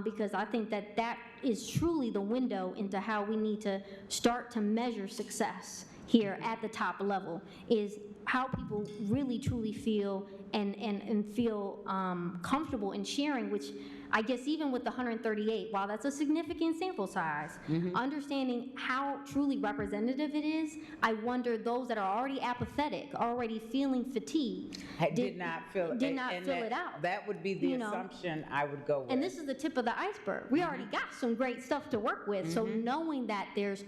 because I think that is truly the window into how we need to start to measure success here at the top level, is how people really truly feel and feel comfortable in sharing, which I guess even with the 138, while that's a significant sample size, understanding how truly representative it is, I wonder those that are already apathetic, already feeling fatigued, did not fill it out. That would be the assumption I would go with. And this is the tip of the iceberg. We already got some great stuff to work with, so knowing that there's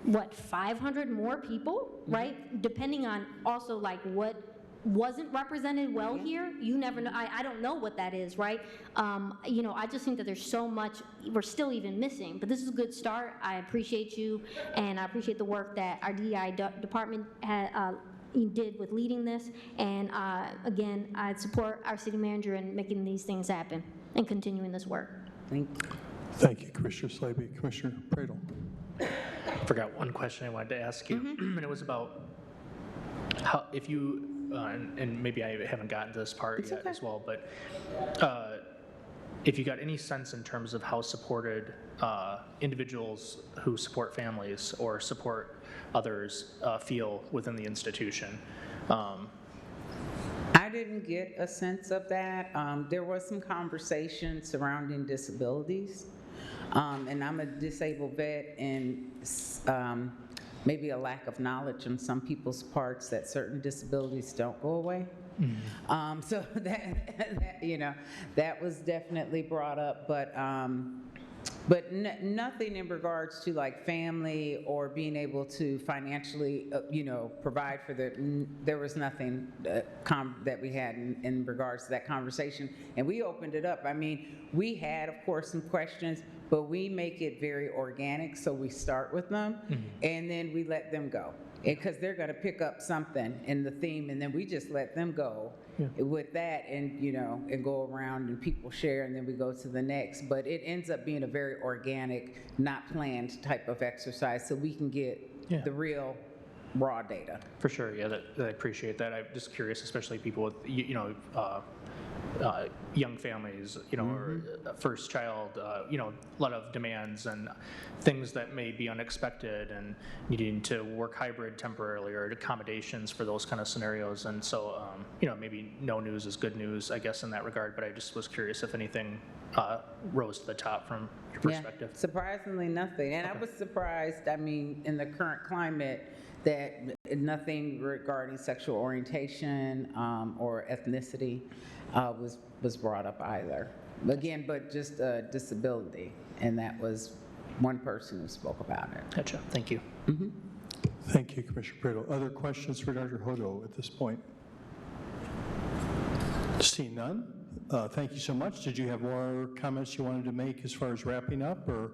500 more people, right? Depending on also like what wasn't represented well here, you never know. I don't know what that is, right? I just think that there's so much we're still even missing, but this is a good start. I appreciate you, and I appreciate the work that our DEI department did with leading this, and again, I support our city manager in making these things happen and continuing this work. Thank you. Thank you, Commissioner Slaby. Commissioner Pradel. I forgot one question I wanted to ask you, and it was about how, if you, and maybe I haven't gotten to this part yet as well, but if you got any sense in terms of how supported individuals who support families or support others feel within the institution. I didn't get a sense of that. There was some conversation surrounding disabilities, and I'm a disabled vet, and maybe a lack of knowledge on some people's parts that certain disabilities don't go away. So that was definitely brought up, but nothing in regards to like family or being able to financially, provide for there was nothing that we had in regards to that conversation. And we opened it up. I mean, we had, of course, some questions, but we make it very organic. So we start with them and then we let them go. Because they're going to pick up something in the theme, and then we just let them go with that, and and go around and people share, and then we go to the next. But it ends up being a very organic, not planned type of exercise, so we can get the real raw data. For sure, yeah, I appreciate that. I'm just curious, especially people with, young families, or a first child, a lot of demands and things that may be unexpected and needing to work hybrid temporarily or accommodations for those kind of scenarios. And so, maybe no news is good news, I guess, in that regard, but I just was curious if anything rose to the top from your perspective. Yeah, surprisingly nothing. And I was surprised, in the current climate, that nothing regarding sexual orientation or ethnicity was brought up either. Again, but just disability, and that was one person who spoke about it. Gotcha. Thank you. Thank you, Commissioner Prado. Other questions for Dr. Hodo at this point? Seeing none, thank you so much. Did you have more comments you wanted to make as far as wrapping up, or?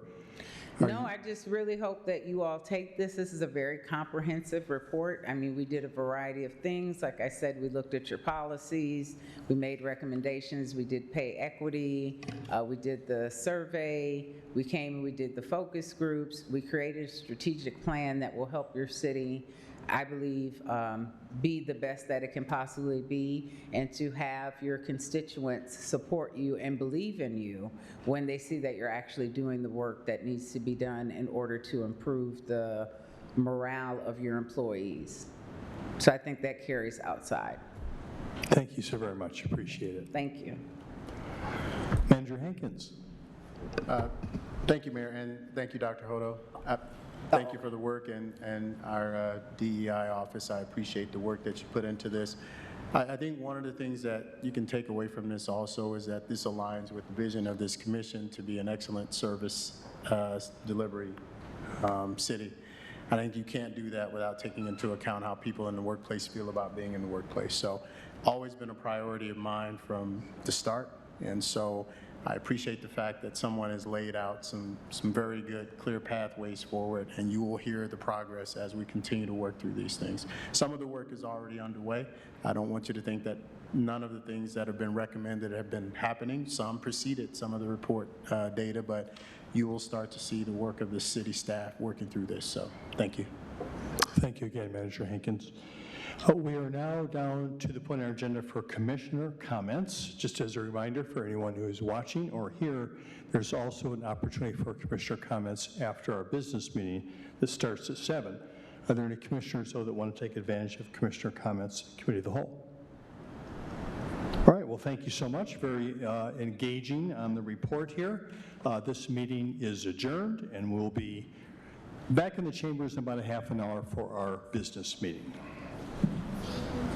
No, I just really hope that you all take this. This is a very comprehensive report. We did a variety of things. Like I said, we looked at your policies, we made recommendations, we did pay equity, we did the survey, we did the focus groups, we created a strategic plan that will help your city, I believe, be the best that it can possibly be, and to have your constituents support you and believe in you when they see that you're actually doing the work that needs to be done in order to improve the morale of your employees. So I think that carries outside. Thank you so very much. Appreciate it. Thank you. Manager Hankins. Thank you, Mayor, and thank you, Dr. Hodo. Thank you for the work, and our DEI office. I appreciate the work that you put into this. I think one of the things that you can take away from this also is that this aligns with the vision of this commission to be an excellent service delivery city. I think you can't do that without taking into account how people in the workplace feel about being in the workplace. So always been a priority of mine from the start, and so I appreciate the fact that someone has laid out some very good, clear pathways forward, and you will hear the progress as we continue to work through these things. Some of the work is already underway. I don't want you to think that none of the things that have been recommended have been happening. Some preceded some of the report data, but you will start to see the work of the city staff working through this. So thank you. Thank you again, Manager Hankins. We are now down to the point on our agenda for commissioner comments. Just as a reminder for anyone who is watching or here, there's also an opportunity for commissioner comments after our business meeting that starts at 7. Are there any commissioners, though, that want to take advantage of commissioner comments in Committee of the Whole? All right, well, thank you so much. Very engaging on the report here. This meeting is adjourned, and we'll be back in the chambers in about a half an hour for our business meeting.